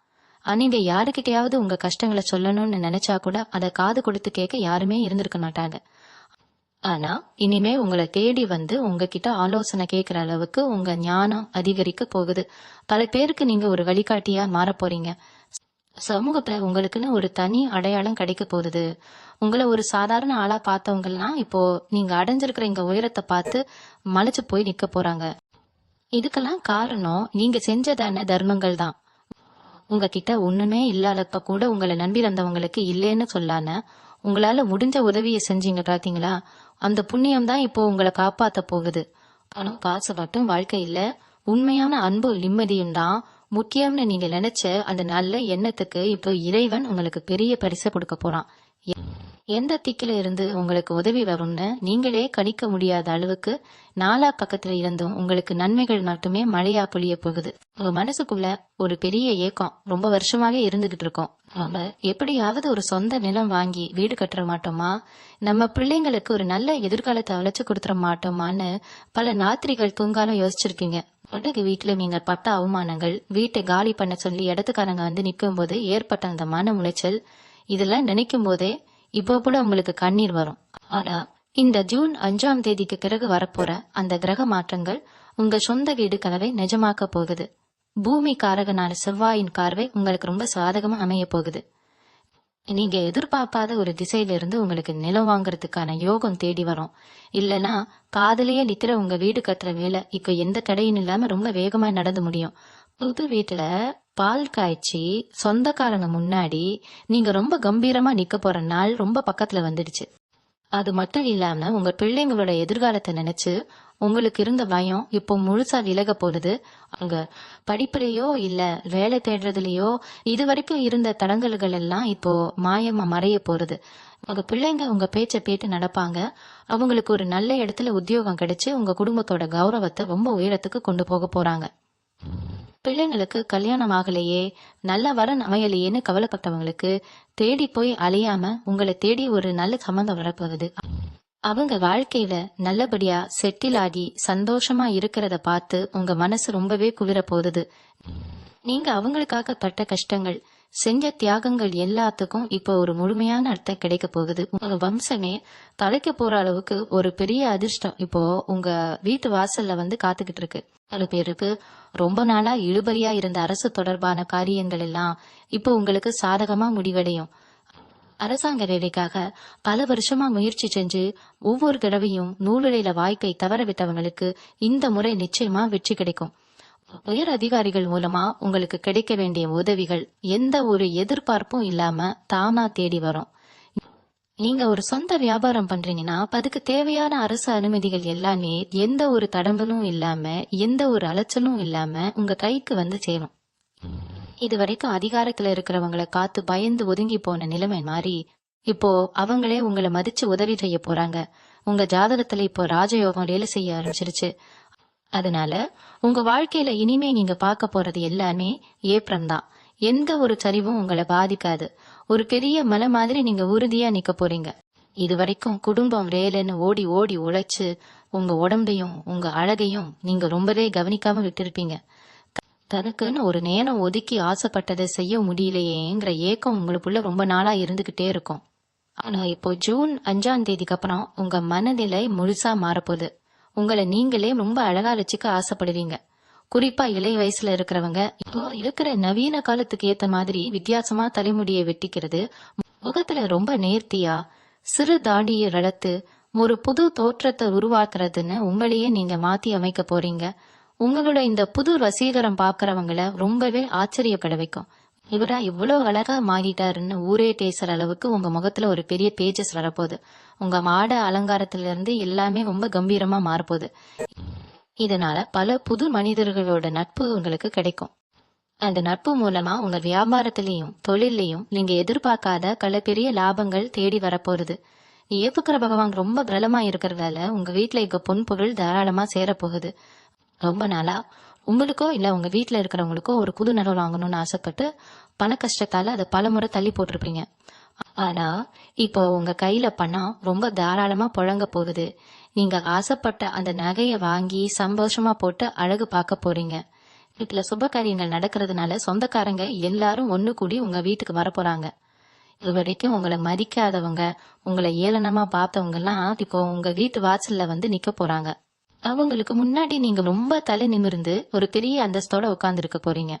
நீங்க யாருக்கிட்டையாவது உங்க கஷ்டங்களை சொல்லணும்னு நினைச்சா கூட அதை காது கொடுத்து கேட்க யாருமே இருந்திருக்க மாட்டாங்க. ஆனா இனிமே உங்களை தேடி வந்து உங்ககிட்ட ஆலோசனை கேட்கிற அளவுக்கு உங்க ஞானம் அதிகரிக்க போகுது. பல பேருக்கு நீங்க ஒரு வழிகாட்டியா மாற போறீங்க. சமூகத்துல உங்களுக்குன்னு ஒரு தனி அடையாளம் கிடைக்க போகுது. உங்களை ஒரு சாதாரண ஆளா பார்த்தவங்கலாம் இப்போ நீங்க அடைஞ்சிருக்கிற இங்க உயரத்தை பார்த்து மலைச்சு போய் நிக்க போறாங்க. இதுக்கெல்லாம் காரணம் நீங்க செஞ்சதான தர்மங்கள் தான். உங்ககிட்ட ஒண்ணுமே இல்லாதப்ப கூட உங்களை நம்பி வந்தவங்களுக்கு இல்லைன்னு சொல்லாம உங்களால முடிஞ்ச உதவியை செஞ்சீங்க பாத்தீங்களா? அந்த புண்ணியம் தான் இப்போ உங்களை காப்பாத்த போகுது. பணம் காசு மட்டும் வாழ்க்கை இல்ல, உண்மையான அன்பு நிம்மதியும் தான் முக்கியம்னு நீங்க நினைச்ச அந்த நல்ல எண்ணத்துக்கு இப்போ இறைவன் உங்களுக்கு பெரிய பரிசை கொடுக்க போறான். எந்த திக்கில இருந்து உங்களுக்கு உதவி வரும்னு நீங்களே கணிக்க முடியாத அளவுக்கு நாலா பக்கத்துல இருந்தும் உங்களுக்கு நன்மைகள் மட்டுமே மழையா பொழிய போகுது. உங்க மனசுக்குள்ள ஒரு பெரிய ஏக்கம் ரொம்ப வருஷமாவே இருந்துகிட்டு இருக்கோம். நம்ம எப்படியாவது ஒரு சொந்த நிலம் வாங்கி வீடு கட்டுற மாட்டோமா, நம்ம பிள்ளைங்களுக்கு ஒரு நல்ல எதிர்காலத்தை அழைச்சு கொடுத்துட மாட்டோமான்னு பல ராத்திரிகள் தூங்காலும் யோசிச்சிருப்பீங்க. உடனே வீட்டுல நீங்க பட்ட அவமானங்கள், வீட்டை காலி பண்ண சொல்லி இடத்துக்காரங்க வந்து நிற்கும் போது ஏற்பட்ட அந்த மன உளைச்சல், இதெல்லாம் நினைக்கும் போதே இப்போ கூட உங்களுக்கு கண்ணீர் வரும். ஆனா இந்த ஜூன் 5ஆம் தேதிக்கு பிறகு வரப்போற அந்த கிரக மாற்றங்கள் உங்க சொந்த வீடு கனவை நிஜமாக்க போகுது. பூமி காரகனான செவ்வாயின் பார்வை உங்களுக்கு ரொம்ப சாதகமா அமைய போகுது. நீங்க எதிர்பார்க்காத ஒரு திசையில இருந்து உங்களுக்கு நிலம் வாங்குறதுக்கான யோகம் தேடி வரும். இல்லனா காதலையே நிக்கிற உங்க வீடு கட்டுற வேலை இப்ப எந்த தடையும் இல்லாம ரொம்ப வேகமா நடந்து முடியும். புது வீட்டுல பால் காய்ச்சி சொந்தக்காரங்க முன்னாடி நீங்க ரொம்ப கம்பீரமா நிக்க போற நாள் ரொம்ப பக்கத்துல வந்துடுச்சு. அது மட்டும் இல்லாம உங்க பிள்ளைங்களோட எதிர்காலத்தை நினைச்சு உங்களுக்கு இருந்த பயம் இப்போ முழுசா விலக போகுது. அங்க படிப்புலயோ இல்ல வேலை தேடுறதுலயோ இது வரைக்கும் இருந்த தடங்கல்கள் எல்லாம் இப்போ மாயமா மறைய போறது. உங்க பிள்ளைங்க உங்க பேச்ச கேட்டு நடப்பாங்க. அவங்களுக்கு ஒரு நல்ல இடத்துல உத்தியோகம் கிடைச்சு உங்க குடும்பத்தோட கௌரவத்தை ரொம்ப உயரத்துக்கு கொண்டு போக போறாங்க. பிள்ளைங்களுக்கு கல்யாணம் ஆகலையே, நல்ல வரன் அமையலையேன்னு கவலைப்பட்டவங்களுக்கு தேடி போய் அலையாம உங்களை தேடி ஒரு நல்ல சம்பந்தம் வரப்போகுது. அவங்க வாழ்க்கையில நல்லபடியா செட்டில் ஆகி சந்தோஷமா இருக்கிறத பார்த்து உங்க மனசு ரொம்பவே குளிர போகுது. நீங்க அவங்களுக்காக பட்ட கஷ்டங்கள், செஞ்ச தியாகங்கள் எல்லாத்துக்கும் இப்போ ஒரு முழுமையான அர்த்தம் கிடைக்க போகுது. உங்க வம்சமே தலைக்க போற அளவுக்கு ஒரு பெரிய அதிர்ஷ்டம் இப்போ உங்க வீட்டு வாசல்ல வந்து காத்துக்கிட்டு இருக்கு. அது பேருக்கு ரொம்ப நாளா இழுபறியா இருந்த அரசு தொடர்பான காரியங்கள் எல்லாம் இப்போ உங்களுக்கு சாதகமா முடிவடையும். அரசாங்க வேலைக்காக பல வருஷமா முயற்சி செஞ்சு ஒவ்வொரு தடவையும் நூலிழையில வாய்ப்பை தவற விட்டவங்களுக்கு இந்த முறை நிச்சயமா வெற்றி கிடைக்கும். உயர் அதிகாரிகள் மூலமா உங்களுக்கு கிடைக்க வேண்டிய உதவிகள் எந்த ஒரு எதிர்பார்ப்பும் இல்லாம தானா தேடி வரும். நீங்க ஒரு சொந்த வியாபாரம் பண்றீங்கன்னா அதுக்கு தேவையான அரசு அனுமதிகள் எல்லாமே எந்த ஒரு தடங்கலும் இல்லாம எந்த ஒரு அலைச்சலும் இல்லாம உங்க கைக்கு வந்து சேரும். இது வரைக்கும் அதிகாரத்துல இருக்கிறவங்களை காத்து பயந்து ஒதுங்கி போன நிலைமை மாறி இப்போ அவங்களே உங்களை மதிச்சு உதவி செய்ய போறாங்க. உங்க ஜாதகத்துல இப்போ ராஜயோகம் வேலை செய்ய ஆரம்பிச்சிருச்சு. அதனால உங்க வாழ்க்கையில இனிமே நீங்க பார்க்க போறது எல்லாமே ஏற்றம் தான். எந்த ஒரு சரிவும் உங்களை பாதிக்காது. ஒரு பெரிய மலை மாதிரி நீங்க உறுதியா நிக்க போறீங்க. இது வரைக்கும் குடும்பம் வேலைன்னு ஓடி ஓடி உழைச்சு உங்க உடம்பையும் உங்க அழகையும் நீங்க ரொம்பவே கவனிக்காம விட்டுருப்பீங்க. தனக்குன்னு ஒரு நேரம் ஒதுக்கி ஆசைப்பட்டதை செய்ய முடியலையேங்கிற ஏக்கம் உங்களுக்குள்ள ரொம்ப நாளா இருந்துகிட்டே இருக்கும். ஆனா இப்போ ஜூன் 5ஆம் தேதிக்கு அப்புறம் உங்க மனநிலை முழுசா மாறப்போகுது. உங்களை நீங்களே ரொம்ப அழகா வச்சுக்க ஆசைப்படுவீங்க. குறிப்பா இளைய வயசுல இருக்கிறவங்க இப்போ இருக்கிற நவீன காலத்துக்கு ஏத்த மாதிரி வித்தியாசமா தலைமுடியை வெட்டிக்கிறது, முகத்துல ரொம்ப நேர்த்தியா சிறு தாடியை வளர்த்து ஒரு புது தோற்றத்தை உருவாக்குறதுன்னு உங்களையே நீங்க மாத்தி அமைக்க போறீங்க. உங்களோட இந்த புது வசீகரம் பாக்குறவங்கள ரொம்பவே ஆச்சரியப்பட வைக்கும். இவரா இவ்வளவு அழகா மாறிட்டாருன்னு ஊரே பேசுற அளவுக்கு உங்க முகத்துல ஒரு பெரிய பேஜஸ் வரப்போகுது. உங்க மாட அலங்காரத்துல இருந்து எல்லாமே ரொம்ப கம்பீரமா மாறப்போகுது. இதனால பல புது மனிதர்களோட நட்பு உங்களுக்கு கிடைக்கும். அந்த நட்பு மூலமா உங்க வியாபாரத்திலையும் தொழிலையும் நீங்க எதிர்பார்க்காத பல பெரிய லாபங்கள் தேடி வரப்போகுது. ஏப்புக்கிற பகவான் ரொம்ப பலமா இருக்கிறதால உங்க வீட்டுல இருக்க பொன் பொருள் தாராளமா சேரப்போகுது. ரொம்ப நாளா உங்களுக்கோ இல்ல உங்க வீட்டுல இருக்கிறவங்களுக்கோ ஒரு புது நகை வாங்கணும்னு ஆசைப்பட்டு பண கஷ்டத்தால அதை பல முறை தள்ளி போட்டிருப்பீங்க. ஆனா இப்போ உங்க கையில பணம் ரொம்ப தாராளமா புழங்க போகுது. நீங்க ஆசைப்பட்ட அந்த நகையை வாங்கி சந்தோஷமா போட்டு அழகு பார்க்க போறீங்க. வீட்டுல சுப காரியங்கள் நடக்கிறதுனால சொந்தக்காரங்க எல்லாரும் ஒண்ணு கூடி உங்க வீட்டுக்கு வரப்போறாங்க. இது வரைக்கும் உங்களை மதிக்காதவங்க, உங்களை ஏளனமா பார்த்தவங்க எல்லாம் இப்போ உங்க வீட்டு வாசல்ல வந்து நிக்க போறாங்க. அவங்களுக்கு முன்னாடி நீங்க ரொம்ப தலை நிமிர்ந்து ஒரு பெரிய அந்தஸ்தோட உட்கார்ந்து இருக்க போறீங்க.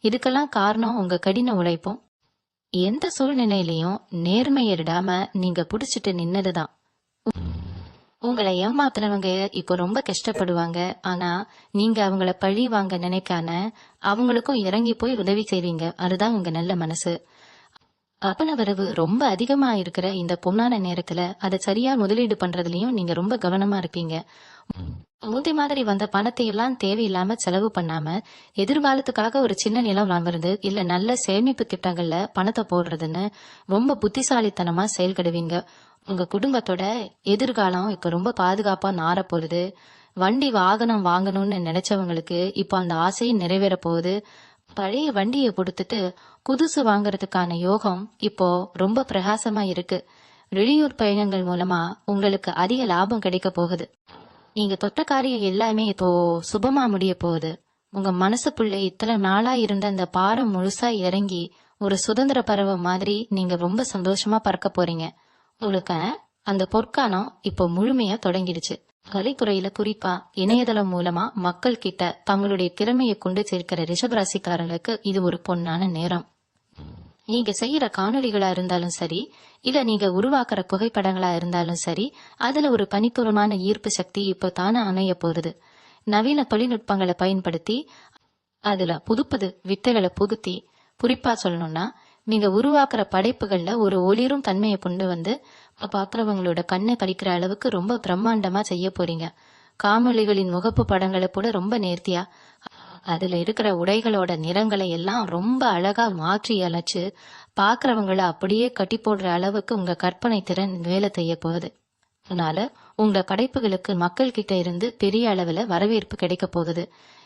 இதுக்கெல்லாம் காரணம் உங்க கடின உழைப்பும் எந்த சூழ்நிலையிலையும் நேர்மையிடாம நீங்க புடிச்சிட்டு நின்னதுதான். உங்களை ஏமாத்துறவங்க இப்போ ரொம்ப கஷ்டப்படுவாங்க. ஆனா நீங்க அவங்கள பழி வாங்க நினைக்காம அவங்களுக்கும் இறங்கி போய் உதவி செய்வீங்க. அதுதான் உங்க நல்ல மனசு. வரவு ரொம்ப அதிகமா இருக்கிற இந்த பொன்னான நேரத்துல அதை சரியா முதலீடு பண்றதுலயும் நீங்க ரொம்ப கவனமா இருப்பீங்க. முந்தி மாதிரி வந்த பணத்தை எல்லாம் தேவையில்லாம செலவு பண்ணாம எதிர்காலத்துக்காக ஒரு சின்ன நிலம் வாங்குறது இல்ல நல்ல சேமிப்பு திட்டங்கள்ல பணத்தை போடுறதுன்னு ரொம்ப புத்திசாலித்தனமா செயல்படுவீங்க. உங்க குடும்பத்தோட எதிர்காலம் இப்ப ரொம்ப பாதுகாப்பா நார போகுது. வண்டி வாகனம் வாங்கணும்னு நினைச்சவங்களுக்கு இப்ப அந்த ஆசையும் நிறைவேற போகுது. பழைய வண்டியை கொடுத்துட்டு புதுசு வாங்குறதுக்கான யோகம் இப்போ ரொம்ப பிரகாசமா இருக்கு. வெளியூர் பயணங்கள் மூலமா உங்களுக்கு அதிக லாபம் கிடைக்க போகுது. நீங்க தொட்ட காரியம் எல்லாமே இப்போ சுபமா முடிய போகுது. உங்க மனசுக்குள்ள இத்தனை நாளா இருந்த அந்த பாரம் முழுசா இறங்கி ஒரு சுதந்திர பறவை மாதிரி நீங்க ரொம்ப சந்தோஷமா பறக்க போறீங்க. உங்களுக்கு அந்த பொற்காலம் இப்போ முழுமையா தொடங்கிடுச்சு. கலைத்துறையில குறிப்பா இணையதளம் மூலமா மக்கள் கிட்ட தங்களுடைய திறமையை கொண்டு சேர்க்கிற ரிஷபராசிக்காரங்களுக்கு இது ஒரு பொன்னான நேரம். நீங்க செய்யற காணொளிகளா இருந்தாலும் சரி, இல்ல நீங்க உருவாக்குற புகைப்படங்களா இருந்தாலும் சரி, அதுல ஒரு தனித்துவமான ஈர்ப்பு சக்தி இப்போ தானே அமைய போகுது. நவீன தொழில்நுட்பங்களை பயன்படுத்தி அதுல புதுப்புது வித்தைகளை புகுத்தி, குறிப்பா சொல்லணும்னா நீங்க உருவாக்குற படைப்புகள்ல ஒரு ஒளிரும் தன்மையை கொண்டு வந்து பாக்குறவங்களோட கண்ணை பறிக்கிற அளவுக்கு ரொம்ப பிரம்மாண்டமா செய்ய போறீங்க. காணொளிகளின் முகப்பு படங்களை கூட ரொம்ப நேர்த்தியா, அதுல இருக்கிற உடைகளோட நிறங்களை எல்லாம் ரொம்ப அழகா மாற்றி அமைச்சு பாக்குறவங்கள அப்படியே கட்டி போடுற அளவுக்கு உங்க கற்பனை திறன் வேலை செய்ய போகுது. அதனால உங்க படைப்புகளுக்கு மக்கள் கிட்ட இருந்து பெரிய அளவுல வரவேற்பு கிடைக்க போகுது.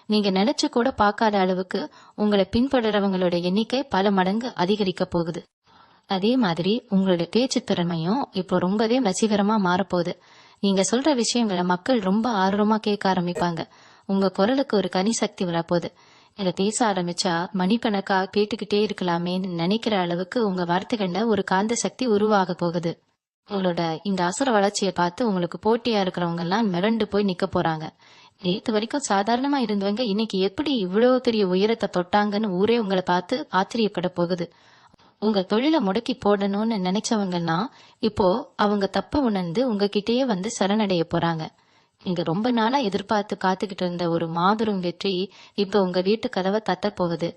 நீங்க நினைச்சு கூட பார்க்காத அளவுக்கு உங்களை பின்பற்றுறவங்களோட எண்ணிக்கை பல மடங்கு அதிகரிக்க போகுது. அதே மாதிரி உங்களுடைய பேச்சு திறமையும் இப்போ ரொம்பவே வசீகரமா மாறப்போகுது. நீங்க சொல்ற விஷயங்களை மக்கள் ரொம்ப ஆர்வமா கேட்க ஆரம்பிப்பாங்க. உங்க குரலுக்கு ஒரு கனி சக்தி வரப்போகுது. இதை பேச ஆரம்பிச்சா மணிக்கணக்கா கேட்டுக்கிட்டே இருக்கலாமேன்னு நினைக்கிற அளவுக்கு உங்க வார்த்தைகள்ல ஒரு காந்த சக்தி உருவாக போகுது. உங்களோட இந்த அசுர வளர்ச்சியை பார்த்து உங்களுக்கு போட்டியா இருக்கிறவங்க எல்லாம் மிரண்டு போய் நிக்க போறாங்க. நேத்து வரைக்கும் சாதாரணமா இருந்தவங்க இன்னைக்கு எப்படி இவ்வளவு பெரிய உயரத்தை தொட்டாங்கன்னு ஊரே உங்களை பார்த்து ஆச்சரியப்பட போகுது. உங்க தொழிலை முடக்கி போடணும்னு நினைச்சவங்கன்னா இப்போ அவங்க தப்ப உணர்ந்து உங்ககிட்டயே வந்து சரணடைய போறாங்க. நீங்க ரொம்ப நாளா எதிர்பார்த்து காத்துக்கிட்டு இருந்த ஒரு மாபெரும் வெற்றி இப்ப உங்க வீட்டு கதவை தட்ட போகுது.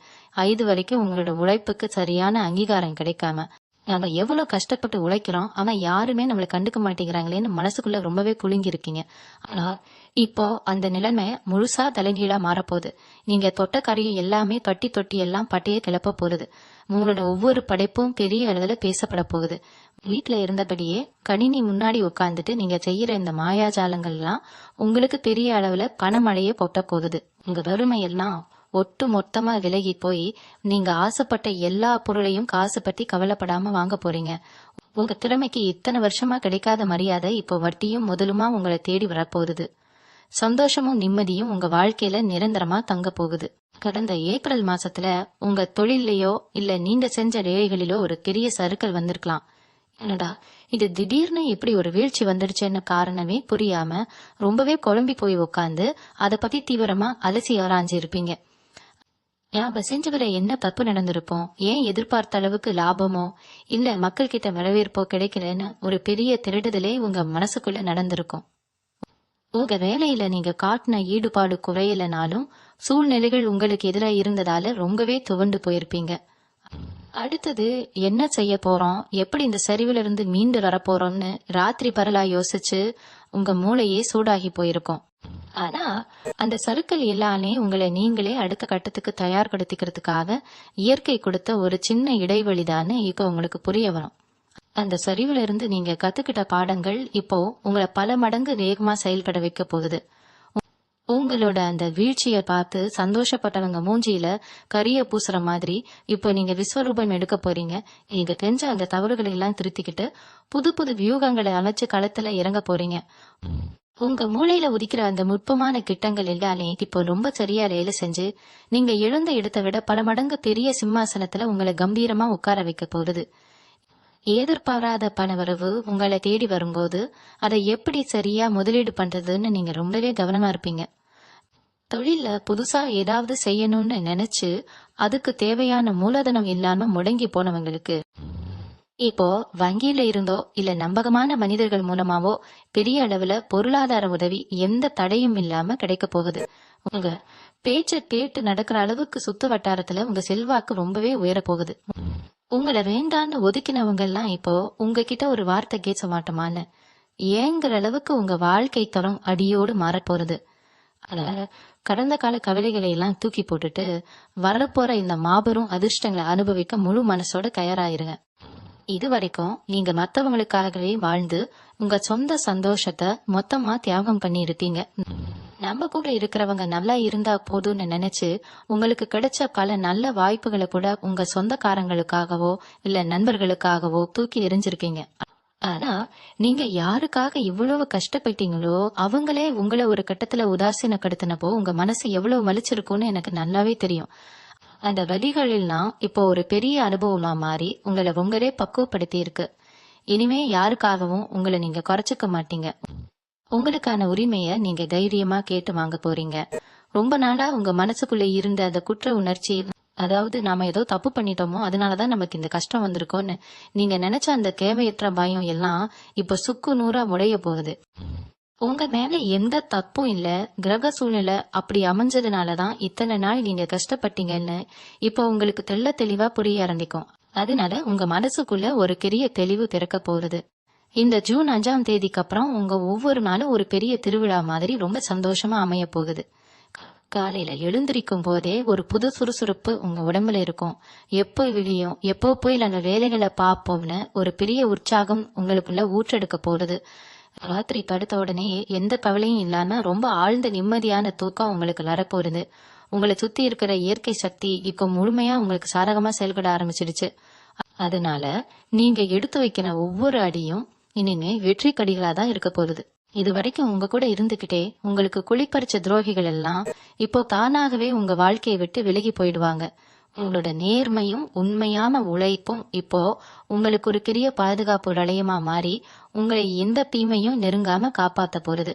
5 வரைக்கும் உங்களோட உழைப்புக்கு சரியான அங்கீகாரம் கிடைக்காம நாங்க எவ்வளவு கஷ்டப்பட்டு உழைக்கிறோம், ஆனா யாருமே நம்மளை கண்டுக்க மாட்டேங்கிறாங்களேன்னு மனசுக்குள்ள ரொம்பவே குலுங்கி இருக்கீங்க. ஆனா இப்போ அந்த நிலைமை முழுசா தலைகீழா மாறப்போகுது. நீங்க தொட்ட காரியம் எல்லாமே தொட்டி தொட்டி எல்லாம் பட்டையே கிளப்ப போகுது. உங்களோட ஒவ்வொரு படைப்பும் பெரிய அளவுல பேசப்பட போகுது. வீட்டுல இருந்தபடியே கணினி முன்னாடி உட்கார்ந்துட்டு நீங்க செய்யற இந்த மாயாஜாலங்கள் எல்லாம் உங்களுக்கு பெரிய அளவுல பணமழையே கொட்ட போகுது. உங்க வறுமை எல்லாம் ஒட்டு மொத்தமா விலகி போய் நீங்க ஆசைப்பட்ட எல்லா பொருளையும் காசு பத்தி கவலைப்படாம வாங்க போறீங்க. உங்க திறமைக்கு இத்தனை வருஷமா கிடைக்காத மரியாதை இப்போ வட்டியும் முதலுமா உங்களை தேடி வரப்போகுது. சந்தோஷமும் நிம்மதியும் உங்க வாழ்க்கையில நிரந்தரமா தங்க போகுது. கடந்த ஏப்ரல் மாசத்துல உங்க தொழிலையோ இல்ல நீங்க செஞ்ச வேலைகளிலோ ஒரு பெரிய சறுக்கல் வந்திருக்கலாம். என்னடா இது திடீர்னு இப்படி ஒரு வீழ்ச்சி வந்துடுச்சுன்னு காரணமே புரியாம ரொம்பவே குழம்பி போய் உட்காந்து அதை பத்தி தீவிரமா அலசி ஆராய்ஞ்சு இருப்பீங்க. நாம செஞ்சவரை என்ன தப்பு நடந்திருப்போம், ஏன் எதிர்பார்த்த அளவுக்கு லாபமோ இல்ல மக்கள் கிட்ட வரவேற்போ கிடைக்கலன்னு ஒரு பெரிய திருடுதலே உங்க மனசுக்குள்ள நடந்திருக்கும். உங்க வேலையில நீங்க காட்டின ஈடுபாடு குறையலனாலும் சூழ்நிலைகள் உங்களுக்கு எதிராக இருந்ததால ரொம்பவே துவண்டு போயிருப்பீங்க. அடுத்தது என்ன செய்ய போறோம், எப்படி இந்த சரிவுல இருந்து மீண்டு வரப்போறோம்னு ராத்திரி பரலா யோசிச்சு உங்க மூளையே சூடாகி போயிருக்கும். ஆனா அந்த சறுக்கல் எல்லாமே உங்களை நீங்களே அடுத்த கட்டத்துக்கு தயார்படுத்திக்கிறதுக்காக இயற்கை கொடுத்த ஒரு சின்ன இடைவெளிதான்னு இப்ப உங்களுக்கு புரிய வரும். அந்த சரிவுல இருந்து நீங்க கத்துக்கிட்ட பாடங்கள் இப்போ உங்களை பல மடங்கு வேகமா செயல்பட வைக்க போகுது. உங்களோட அந்த வீழ்ச்சியை பார்த்து சந்தோஷப்பட்டவங்க மூஞ்சியில கரிய பூசுற மாதிரி இப்போ நீங்க விஸ்வரூபம் எடுக்க போறீங்க. நீங்க செஞ்ச அந்த தவறுகளை எல்லாம் திருத்திக்கிட்டு புது புது வியூகங்களை அமைச்சு களத்துல இறங்க போறீங்க. உங்க மூளையில உதிக்கிற அந்த நுட்பமான திட்டங்கள் எல்லாமே இப்போ ரொம்ப சரியா வேலை செஞ்சு நீங்க எழுந்த இடத்தை விட பல மடங்கு பெரிய சிம்மாசனத்துல உங்களை கம்பீரமா உட்கார வைக்க போகுது. எதிர்பாராத பணவரவு உங்களை தேடி வரும்போது அதை எப்படி சரியா முதலீடு பண்றதுன்னு நீங்க ரொம்பவே கவனமா இருப்பீங்க. தொழில புதுசா ஏதாவது செய்யணும்னு நினைச்சு அதுக்கு தேவையான மூலதனம் இல்லாம முடங்கி போனவங்களுக்கு இப்போ வங்கியில இருந்தோ இல்ல நம்பகமான மனிதர்கள் மூலமாவோ பெரிய அளவுல பொருளாதார உதவி எந்த தடையும் இல்லாம கிடைக்க போகுது. உங்க பேச்ச கேட்டு நடக்கிற அளவுக்கு சுத்து வட்டாரத்துல உங்க செல்வாக்கு ரொம்பவே உயர போகுது. உங்களை வேண்டான்னு ஒதுக்கினவங்க எல்லாம் இப்போ உங்ககிட்ட ஒரு வார்த்தை கேட்க மாட்டோமான்னு ஏங்குற அளவுக்கு உங்க வாழ்க்கை தரம் அடியோடு மாறப்போறது. அதனால கடந்த கால கவலைகளை எல்லாம் தூக்கி போட்டுட்டு வரப்போற இந்த மாபெரும் அதிர்ஷ்டங்களை அனுபவிக்க முழு மனசோட தயாராயிருங்க. இது வரைக்கும் நீங்க மத்தவங்களுக்காகவே வாழ்ந்து உங்க சொந்த சந்தோஷத்தை மொத்தமா தியாகம் பண்ணி இருப்பீங்க. நம்ம கூட இருக்கிறவங்க நல்லா இருந்தா போதும்னு நினைச்சு உங்களுக்கு கிடைச்ச பல நல்ல வாய்ப்புகளை கூட உங்க சொந்தக்காரங்களுக்காகவோ இல்ல நண்பர்களுக்காகவோ தூக்கி எறிஞ்சிருக்கீங்க. ஆனா நீங்க யாருக்காக இவ்வளவு கஷ்டப்பட்டீங்களோ அவங்களே உங்களை ஒரு கட்டத்துல உதாசீனப்படுத்தினப்போ உங்க மனசு எவ்வளவு வலிச்சிருக்கும்னு எனக்கு நல்லாவே தெரியும். அந்த வலிகளெல்லாம் இப்போ ஒரு பெரிய அனுபவமா மாறி உங்களை உங்களே பக்குவப்படுத்தி இருக்கு. இனிமே யாருக்காகவும் உங்களை நீங்க குறைச்சிக்க மாட்டீங்க. உங்களுக்கான உரிமைய நீங்க தைரியமா கேட்டு வாங்க போறீங்க. ரொம்ப நாளா உங்க மனசுக்குள்ள இருந்த அந்த குற்ற உணர்ச்சி, அதாவது நாம ஏதோ தப்பு பண்ணிட்டோமோ அதனாலதான் நமக்கு இந்த கஷ்டம் வந்திருக்கோன்னு நீங்க நினைச்ச அந்த தேவையற்ற பயம் எல்லாம் இப்ப சுக்கு நூறா உடைய போகுது. உங்க மேல எந்த தப்பும் இல்ல, கிரக சூழ்நிலை அப்படி அமைஞ்சதுனாலதான் இத்தனை நாள் நீங்க கஷ்டப்பட்டீங்கன்னு இப்போ உங்களுக்கு தெளிவா புரிய ஆரம்பிக்கும். அதனால உங்க மனசுக்குள்ள ஒரு பெரிய தெளிவு பிறக்க போகுது. இந்த ஜூன் 5ஆம் தேதிக்கு அப்புறம் உங்க ஒவ்வொரு நாளும் ஒரு பெரிய திருவிழா மாதிரி ரொம்ப சந்தோஷமா அமைய போகுது. காலையில எழுந்திருக்கும் போதே ஒரு புது சுறுசுறுப்பு உங்க உடம்புல இருக்கும். எப்போ விடியும், எப்போ போய் அந்த வேலைகளை பார்ப்போம்னு ஒரு பெரிய உற்சாகம் உங்களுக்குள்ள ஊற்றெடுக்க போகுது. ராத்திரி படுத்த உடனே எந்த கவலையும் இல்லாம ரொம்ப ஆழ்ந்த நிம்மதியான தூக்கம் உங்களுக்கு வரப்போகுது. உங்களை சுத்தி இருக்கிற இயற்கை சக்தி இப்போ முழுமையா உங்களுக்கு சாதகமா செயல்பட ஆரம்பிச்சிடுச்சு. அதனால நீங்க எடுத்து வைக்கிற ஒவ்வொரு அடியும் இனிமே வெற்றி கடிகளா தான் இருக்க போகுது. இது வரைக்கும் உங்க கூட இருந்துகிட்டே உங்களுக்கு குளிப்பறிச்ச துரோகிகள் எல்லாம் இப்போ தானாகவே உங்க வாழ்க்கையை விட்டு விலகி போயிடுவாங்க. உங்களோட நேர்மையும் உண்மையான உழைப்பும் இப்போ உங்களுக்கு ஒரு பெரிய பாதுகாப்பு வளையமா மாறி உங்களை எந்த தீமையும் நெருங்காம காப்பாத்த போறது.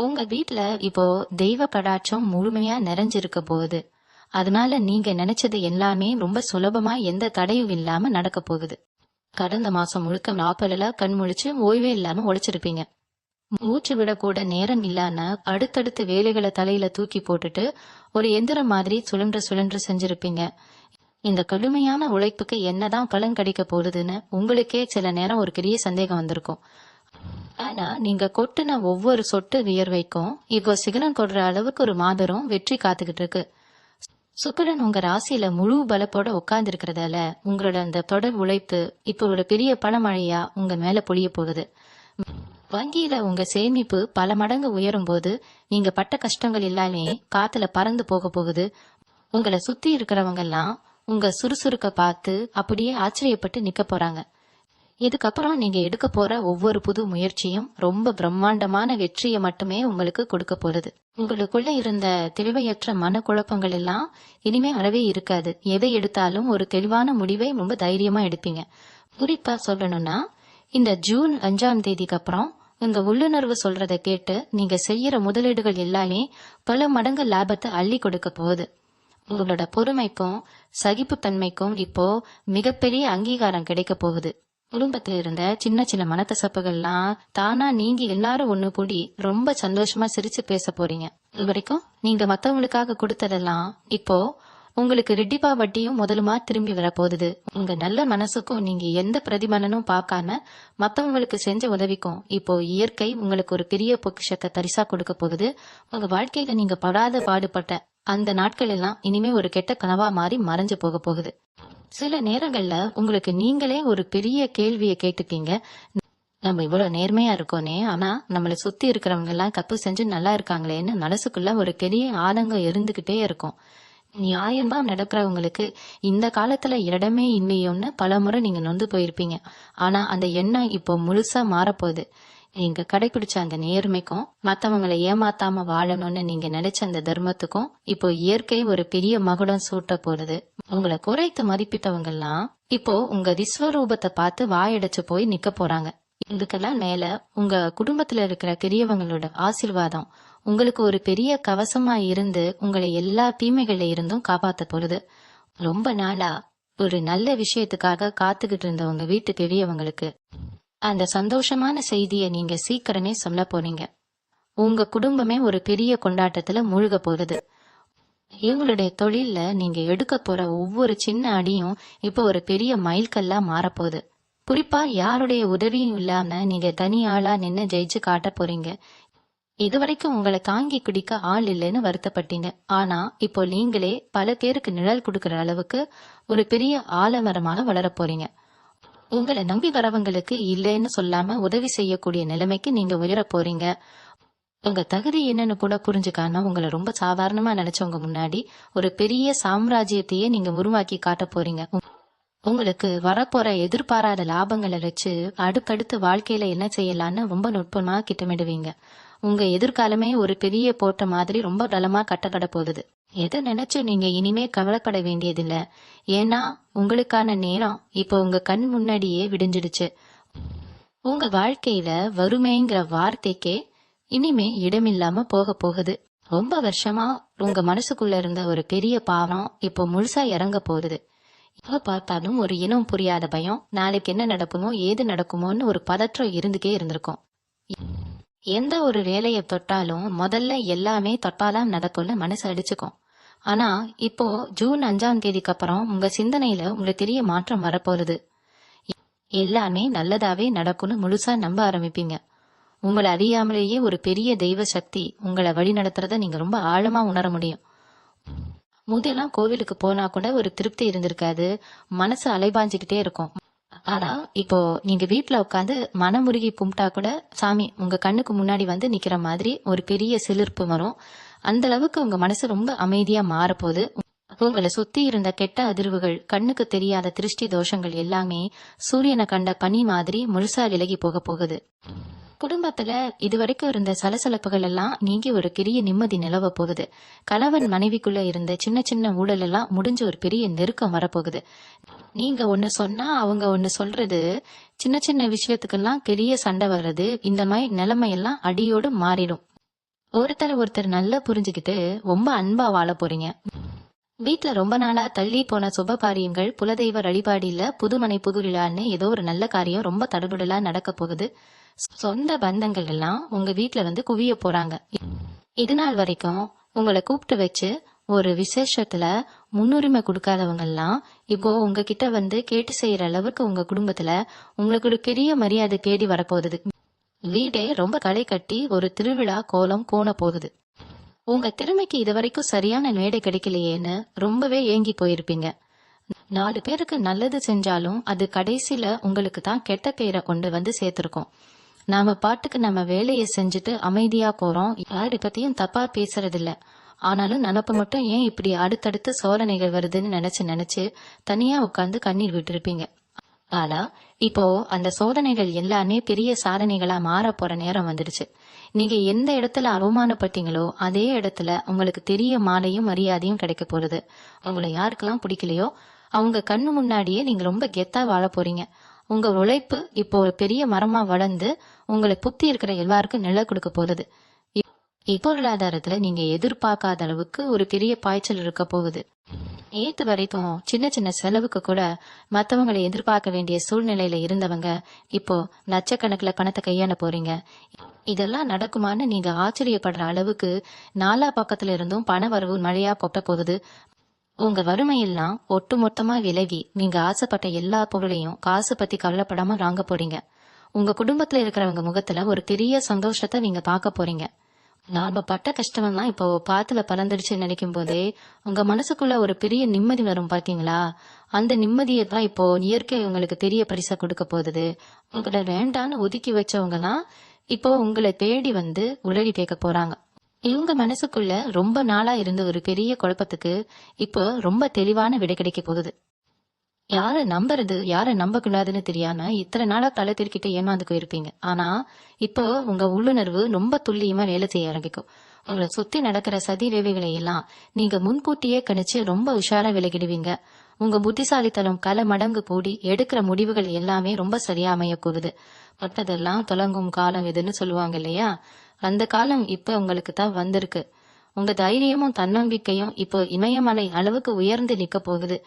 உங்க வீட்டுல இப்போ தெய்வ கடாட்சம் முழுமையா நிறைஞ்சிருக்க போகுது. அதனால நீங்க நினைச்சது எல்லாமே ரொம்ப சுலபமா எந்த தடையும் இல்லாம நடக்க போகுது. கடந்த மாசம் முழுக்க நாப்பல கண் முழிச்சு ஓய்வே இல்லாம உழைச்சிருப்பீங்க. மூச்சு விடக்கூட நேரம் இல்லாம அடுத்தடுத்த வேலைகளை தலையில தூக்கி போட்டுட்டு ஒரு எந்திரம் மாதிரி சுழன்று செஞ்சிருப்பீங்க. இந்த கடுமையான உழைப்புக்கு என்னதான் பலன் கிடைக்க போகுதுன்னு உங்களுக்கே சில நேரம் ஒரு பெரிய சந்தேகம் வந்திருக்கும். ஆனா நீங்க கொட்டின ஒவ்வொரு சொட்டு வியர்வைக்கும் இப்போ சிகரம் கொடுற அளவுக்கு ஒரு மாபெரும் வெற்றி காத்துக்கிட்டு இருக்கு. சுக்கிரன் உங்க ராசியில முழு பலத்தோட உட்கார்ந்து இருக்கிறதால உங்களோட அந்த தொடர் உழைப்பு இப்போ ஒரு பெரிய பணமழையா உங்க மேல பொழிய போகுது. வங்கியில உங்க சேமிப்பு பல மடங்கு உயரும் போது நீங்க பட்ட கஷ்டங்கள் எல்லாமே காத்துல பறந்து போக போகுது. உங்களை சுத்தி இருக்கிறவங்க எல்லாம் உங்க சுறுசுறுக்க பார்த்து அப்படியே ஆச்சரியப்பட்டு நிக்க போறாங்க. இதுக்கப்புறம் நீங்க எடுக்க போற ஒவ்வொரு புது முயற்சியும் ரொம்ப பிரம்மாண்டமான வெற்றியை மட்டுமே உங்களுக்கு கொடுக்க போறது. உங்களுக்குள்ள இருந்த தெளிவையற்ற மனக்குழப்பங்கள் எல்லாம் இனிமே அறவே இருக்காது. எதை எடுத்தாலும் ஒரு தெளிவான முடிவை ரொம்ப தைரியமா எடுப்பீங்க. குறிப்பா சொல்லணும்னா இந்த ஜூன் 5ஆம் தேதிக்கு அப்புறம் உங்க உள்ளுணர்வு சொல்றத கேட்டு நீங்க செய்யற முதலீடுகள் எல்லாமே பல மடங்கு லாபத்தை அள்ளி கொடுக்க போகுது. உங்களோட பொறுமைக்கும் சகிப்புத்தன்மைக்கும் இப்போ மிகப்பெரிய அங்கீகாரம் கிடைக்க போகுது. குடும்பத்துல இருந்த சின்ன சின்ன மனக்கசப்புகள்லாம் தானா நீங்கி எல்லாரும் ஒண்ணு கூடி ரொம்ப சந்தோஷமா சிரிச்சு பேச போறீங்க. இது வரைக்கும் நீங்க மத்தவங்களுக்காக கொடுத்ததெல்லாம் இப்போ உங்களுக்கு ரெட்டிப்பா வட்டியும் முதலுமா திரும்பி வர போகுது. உங்க நல்ல மனசுக்கும் நீங்க எந்த பிரதிபலனும் பார்க்காம மத்தவங்களுக்கு செஞ்ச உதவிக்கும் இப்போ இயற்கை உங்களுக்கு ஒரு பெரிய பொக்கிஷத்தை பரிசா கொடுக்க போகுது. உங்க வாழ்க்கையில நீங்க படாத பாடுபட்ட அந்த நாட்கள் எல்லாம் இனிமே ஒரு கெட்ட கனவா மாறி மறைஞ்சு போக போகுது. சில நேரங்கள்ல உங்களுக்கு நீங்களே ஒரு பெரிய கேள்வியை கேட்டுப்பீங்க. நம்ம இவ்வளவு நேர்மையா இருக்கோனே, ஆனா நம்மளை சுத்தி இருக்கிறவங்க எல்லாம் தப்பு செஞ்சு நல்லா இருக்காங்களேன்னு மனசுக்குள்ள ஒரு பெரிய ஆதங்கம் இருந்துகிட்டே இருக்கும். நியாயமா நடக்கிறவங்களுக்கு இந்த காலத்துல இடமே இல்லையோன்னு பல முறை நீங்க நொந்து போயிருப்பீங்க. ஆனா அந்த எண்ணம் இப்போ முழுசா மாறப்போகுது. நீங்க கடைபிடிச்ச அந்த நேர்மைக்கும் மத்தவங்களை ஏமாத்தாம வாழணும்னு நீங்க நினைச்ச அந்த தர்மத்துக்கும் இப்போ இயற்கை ஒரு பெரிய மகுடம் சூட்ட போறது. உங்களை குறைத்து மதிப்பிட்டவங்க எல்லாம் இப்போ உங்க விஸ்வரூபத்தை பார்த்து வாயடைச்சு போய் நிக்க போறாங்க. இதுக்கெல்லாம் மேல உங்க குடும்பத்துல இருக்கிற பெரியவங்களோட ஆசீர்வாதம் உங்களுக்கு ஒரு பெரிய கவசமா இருந்து உங்களை எல்லா தீமைகள்ல இருந்தும் காப்பாத்த போகுது. ரொம்ப நாளா ஒரு நல்ல விஷயத்துக்காக காத்துக்கிட்டு இருந்த உங்க வீட்டு பெரியவங்களுக்கு அந்த சந்தோஷமான செய்தியை நீங்க சீக்கிரமே சொல்ல போறீங்க. உங்க குடும்பமே ஒரு பெரிய கொண்டாட்டத்துல மூழ்க போகுது. இவங்களுடைய தொழில்ல நீங்க எடுக்க போற ஒவ்வொரு சின்ன அடியும் இப்ப ஒரு பெரிய மைல்கல்லா மாறப்போகுது. குறிப்பா யாருடைய உதவியும் இல்லாம நீங்க தனி ஆளா நின்னு ஜெயிச்சு காட்ட போறீங்க. இதுவரைக்கும் உங்களை தாங்கி குடிக்க ஆள் இல்லைன்னு வருத்தப்பட்டீங்க. ஆனா இப்போ நீங்களே பல பேருக்கு நிழல் கொடுக்கற அளவுக்கு ஒரு பெரிய ஆலமரமாக வளர போறீங்க. உங்களை நம்பி வரவங்களுக்கு இல்லைன்னு சொல்லாம உதவி செய்யக்கூடிய நிலைமைக்கு நீங்க உயர போறீங்க. உங்க தகுதி என்னன்னு கூட புரிஞ்சுக்காம உங்களை ரொம்ப சாதாரணமா நினைச்சவங்க முன்னாடி ஒரு பெரிய சாம்ராஜ்யத்தையே நீங்க உருவாக்கி காட்ட போறீங்க. உங்களுக்கு வரப்போற எதிர்பாராத லாபங்களை வச்சு அடுத்தடுத்து வாழ்க்கையில என்ன செய்யலான்னு ரொம்ப நுட்பமா திட்டமிடுவீங்க. உங்க எதிர்காலமே ஒரு பெரிய போட்ட மாதிரி ரொம்ப பலமா கட்டப்பட போகுது. எதை நினைச்சு நீங்க இனிமே கவலைப்பட வேண்டியதில்லை. ஏன்னா உங்களுக்கான நேரம் இப்போ உங்க கண் முன்னாடியே விடிஞ்சிடுச்சு. உங்க வாழ்க்கையில வறுமைங்கிற வார்த்தைக்கே இனிமே இடமில்லாம போக போகுது. ரொம்ப வருஷமா உங்க மனசுக்குள்ள இருந்த ஒரு பெரிய பாவம் இப்போ முழுசா இறங்க போகுது. எப்ப பார்த்தாலும் ஒரு இனம் புரியாத பயம், நாளைக்கு என்ன நடக்குமோ ஏது நடக்குமோன்னு ஒரு பதற்றம் இருந்துக்கே இருந்திருக்கும். எந்த ஒரு வேலையை தொட்டாலும் முதல்ல எல்லாமே தொட்டாலாம் நடக்கும்னு மனசு அடிச்சுக்கும். ஆனா இப்போ ஜூன் 5ஆம் தேதிக்கு அப்புறம் உங்க சிந்தனையில உங்களுக்கு பெரிய மாற்றம் வரப்போகுது. எல்லாமே நல்லதாவே நடக்கும்னு முழுசா நம்ப ஆரம்பிப்பீங்க. உங்களை அறியாமலேயே ஒரு பெரிய தெய்வ சக்தி உங்களை வழி நடத்துறத நீங்க ரொம்ப ஆழமா உணர முடியும். முதலாம் கோவிலுக்கு போனா கூட ஒரு திருப்தி இருந்திருக்காது, மனசு அலைபாஞ்சுக்கிட்டே இருக்கும். ஆனா இப்போ நீங்க வீட்டுல உட்காந்து மனமுருகி கும்பிட்டா கூட சாமி உங்க கண்ணுக்கு முன்னாடி வந்து நிக்கிற மாதிரி ஒரு பெரிய சிலிர்ப்பு வரும். அந்த அளவுக்கு உங்க மனசு ரொம்ப அமைதியா மாறப்போகுது. உங்களை சுத்தி இருந்த கெட்ட அதிர்வுகள், கண்ணுக்கு தெரியாத திருஷ்டி தோஷங்கள் எல்லாமே சூரியனை கண்ட பனி மாதிரி முழுசா விலகி போக போகுது. குடும்பத்துல இதுவரைக்கும் இருந்த சலசலப்புகள் எல்லாம் நீங்கி ஒரு பெரிய நிம்மதி நிலவ போகுது. கணவன் மனைவிக்குள்ள இருந்த சின்ன சின்ன ஊழல் எல்லாம் முடிஞ்சு ஒரு பெரிய நெருக்கம் வரப்போகுது. நீங்க ஒண்ணு சொன்னா அவங்க ஒண்ணு சொல்றது, சின்ன சின்ன விஷயத்துக்கெல்லாம் பெரிய சண்டை வர்றது, இந்த மாதிரி நிலைமையெல்லாம் அடியோடு மாறிடும். ஒருத்தர் நல்லா புரிஞ்சுக்கிட்டு ரொம்ப அன்பா வாழ போறீங்க. வீட்டுல ரொம்ப நாளா தள்ளி போன சுப காரியங்கள், குலதெய்வ வழிபாடு இல்ல புதுமனை புது விழான்னு ஏதோ ஒரு நல்ல காரியம் ரொம்ப தடபுடலா நடக்க போகுது. சொந்த பந்தங்கள் எல்லாம் உங்க வீட்டுல வந்து குவிய போறாங்க. இது நாள் வரைக்கும் உங்களை கூப்பிட்டு வச்சு ஒரு விசேஷத்துல முன்னுரிமை கொடுக்காதவங்க எல்லாம் இப்போ உங்ககிட்ட வந்து கேட்டு செய்யற அளவுக்கு உங்க குடும்பத்துல உங்களுக்கு ஒரு பெரிய மரியாதை தேடி வரப்போகுது. வீடே ரொம்ப களை கட்டி ஒரு திருவிழா கோலம் கோண போகுது. உங்க திறமைக்கு இதுவரைக்கும் சரியான மேடை கிடைக்கலையேன்னு ரொம்பவே ஏங்கி போயிருப்பீங்க. 4 பேருக்கு நல்லது செஞ்சாலும் அது கடைசியில உங்களுக்கு தான் கெட்ட பெயரை கொண்டு வந்து சேர்த்திருக்கோம். நாம பாட்டுக்கு நம்ம வேலையை செஞ்சுட்டு அமைதியா போறோம், யாரு பத்தியும் தப்பா பேசுறதில்ல. ஆனாலும் நினப்பு மட்டும் ஏன் இப்படி அடுத்தடுத்து சோதனைகள் வருதுன்னு நினைச்சு தனியா உட்கார்ந்து கண்ணீர் விட்டுருப்பீங்க. ஆனா இப்போ அந்த சோதனைகள் எல்லாமே பெரிய சாதனைகளா மாற போற நேரம் வந்துடுச்சு. நீங்க எந்த இடத்துல அவமானப்பட்டீங்களோ அதே இடத்துல உங்களுக்கு தெரிய மாலையும் மரியாதையும் கிடைக்க போறது. உங்களை யாருக்கெல்லாம் பிடிக்கலையோ அவங்க கண்ணு முன்னாடியே நீங்க ரொம்ப கெத்தா வாழ போறீங்க. உங்க உழைப்பு இப்போ ஒரு பெரிய மரமா வளர்ந்து உங்களை புத்தி இருக்கிற எல்லாருக்கும் நிழல் கொடுக்க போகுது. பொருளாதாரத்துல நீங்க எதிர்பார்க்காத அளவுக்கு ஒரு பெரிய பாய்ச்சல் இருக்க போகுது. நேத்து வரைக்கும் சின்ன சின்ன செலவுக்கு கூட மத்தவங்களை எதிர்பார்க்க வேண்டிய சூழ்நிலையில இருந்தவங்க இப்போ லட்சக்கணக்குல பணத்தை கையாள போறீங்க. இதெல்லாம் நடக்குமான்னு நீங்க ஆச்சரியப்படுற அளவுக்கு நாலா பக்கத்துல இருந்தும் பண வரவு மழையா கொட்ட போகுது. உங்க வறுமையெல்லாம் ஒட்டு மொத்தமா விலகி நீங்க ஆசைப்பட்ட எல்லா பொருளையும் காசு பத்தி கவலைப்படாம வாங்க போறீங்க. உங்க குடும்பத்துல இருக்கிறவங்க முகத்துல ஒரு பெரிய சந்தோஷத்தை நீங்க பார்க்க போறீங்க. நாம பட்ட கஷ்டமெல்லாம் இப்போ பாத்துல பறந்துடுச்சு நினைக்கும் போதே உங்க மனசுக்குள்ள ஒரு பெரிய நிம்மதி வரும் பாத்தீங்களா? அந்த நிம்மதியை தான் இப்போ இயற்கை உங்களுக்கு பெரிய பரிசா கொடுக்க போகுது. உங்களை வேண்டான்னு ஒதுக்கி வச்சவங்க எல்லாம் இப்போ உங்களை தேடி வந்து உதவி கேட்க போறாங்க. இவங்க மனசுக்குள்ள ரொம்ப நாளா இருந்த ஒரு பெரிய குழப்பத்துக்கு இப்போ ரொம்ப தெளிவான விடை கிடைக்க போகுது. யார நம்புறது யார நம்ப கூடாதுன்னு தெரியாம இத்தனை நாளா தலை திருக்கிட்டு ஏமாந்து போயிருப்பீங்க. ஆனா இப்போ உங்க உள்ளுணர்வு ரொம்ப துல்லியமா வேலை செய்ய ஆரம்பிக்கும். உங்களை சுத்தி நடக்கிற சதி வேலைகளை எல்லாம் நீங்க முன்கூட்டியே கணிச்சு ரொம்ப உஷாரா விலகிடுவீங்க. உங்க புத்திசாலித்தனம் கல மடங்கு கூடி எடுக்கிற முடிவுகள் எல்லாமே ரொம்ப சரியா அமைய போகுது. பட்டதெல்லாம் தொடங்கும் காலம் எதுன்னு சொல்லுவாங்க இல்லையா? அந்த காலம் இப்ப உங்களுக்கு தான் வந்திருக்கு. உங்க தைரியமும் தன்னம்பிக்கையும் இப்போ இமயமலை அளவுக்கு உயர்ந்து நிக்க போகுது.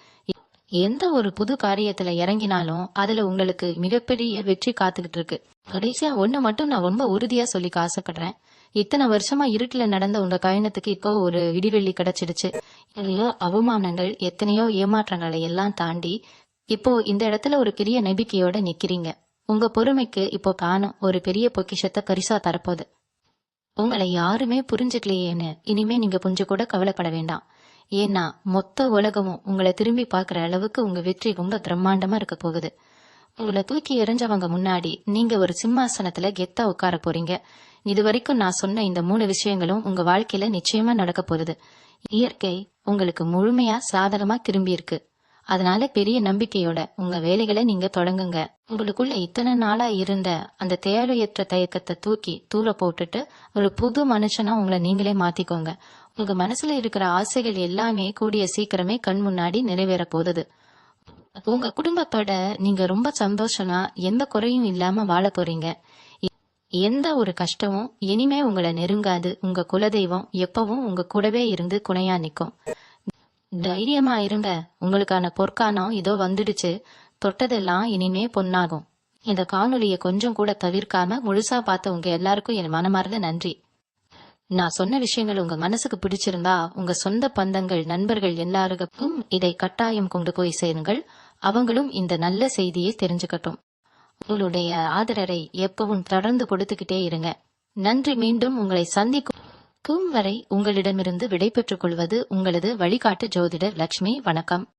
எந்த ஒரு புது காரியத்துல இறங்கினாலும் அதுல உங்களுக்கு மிகப்பெரிய வெற்றி காத்துக்கிட்டு இருக்கு. கடைசியா ஒண்ணு மட்டும் நான் ரொம்ப உறுதியா சொல்லி ஆசைப்படுறேன். இத்தனை வருஷமா இருட்டுல நடந்த உங்க பயணத்துக்கு இப்போ ஒரு விடிவெள்ளி கிடைச்சிடுச்சு. எத்தனையோ அவமானங்கள், எத்தனையோ ஏமாற்றங்களை எல்லாம் தாண்டி இப்போ இந்த இடத்துல ஒரு பெரிய நம்பிக்கையோட நிக்கிறீங்க. உங்க பொறுமைக்கு இப்போ காணும் ஒரு பெரிய பொக்கிஷத்தை பரிசா தரப்போகுது. உங்களை யாருமே புரிஞ்சுக்கலையேன்னு இனிமே நீங்க கொஞ்சம் கூட கவலைப்பட வேண்டாம். ஏன்னா மொத்த உலகமும் உங்களை திரும்பி பாக்குற அளவுக்கு உங்க வெற்றி ரொம்ப பிரம்மாண்டமா இருக்க போகுது. உங்களை தூக்கி எறிஞ்சவங்க முன்னாடி நீங்க ஒரு சிம்மாசனத்துல கெத்தா உட்கார போறீங்க. இது வரைக்கும் நான் சொன்ன இந்த 3 விஷயங்களும் உங்க வாழ்க்கையில நிச்சயமா நடக்க போகுது. இயற்கை உங்களுக்கு முழுமையா சாதகமா திரும்பி இருக்கு. அதனால பெரிய நம்பிக்கையோட உங்க வேலைகளை நீங்க தொடங்குங்க. உங்களுக்குள்ள இத்தனை நாளா இருந்த அந்த தேவையற்ற தயக்கத்தை தூக்கி தூர போட்டுட்டு ஒரு புது மனுஷனா உங்களை நீங்களே மாத்திக்கோங்க. உங்க மனசுல இருக்கிற ஆசைகள் எல்லாமே கூடிய சீக்கிரமே கண் முன்னாடி நிறைவேற போகுது. உங்க குடும்பத்தோட நீங்க ரொம்ப சந்தோஷமா எந்த குறையும் இல்லாம வாழ போறீங்க. எந்த ஒரு கஷ்டமும் இனிமே உங்களை நெருங்காது. உங்க குலதெய்வம் எப்பவும் உங்க கூடவே இருந்து துணையா நிக்கும். தைரியமா இருங்க. உங்களுக்கான பொற்காலம் இதோ வந்துடுச்சு. தொட்டதெல்லாம் இனிமே பொன்னாகும். இந்த காணொலியை கொஞ்சம் கூட தவிர்க்காம முழுசா பார்த்த உங்க எல்லாருக்கும் என் மனமார்ந்த நன்றி. நான் சொன்ன விஷயங்கள் உங்க மனசுக்கு பிடிச்சிருந்தா உங்க சொந்த பந்தங்கள், நண்பர்கள் எல்லாருக்கும் இதை கட்டாயம் கொண்டு போய் சேருங்கள். அவங்களும் இந்த நல்ல செய்தியை தெரிஞ்சுக்கட்டும். உங்களுடைய ஆதரவை எப்பவும் தொடர்ந்து கொடுத்துக்கிட்டே இருங்க. நன்றி. மீண்டும் உங்களை சந்திக்கும் வரை உங்களிடமிருந்து விடைபெற்றுக் கொள்வது உங்களது வழிகாட்டு ஜோதிடர் லட்சுமி. வணக்கம்.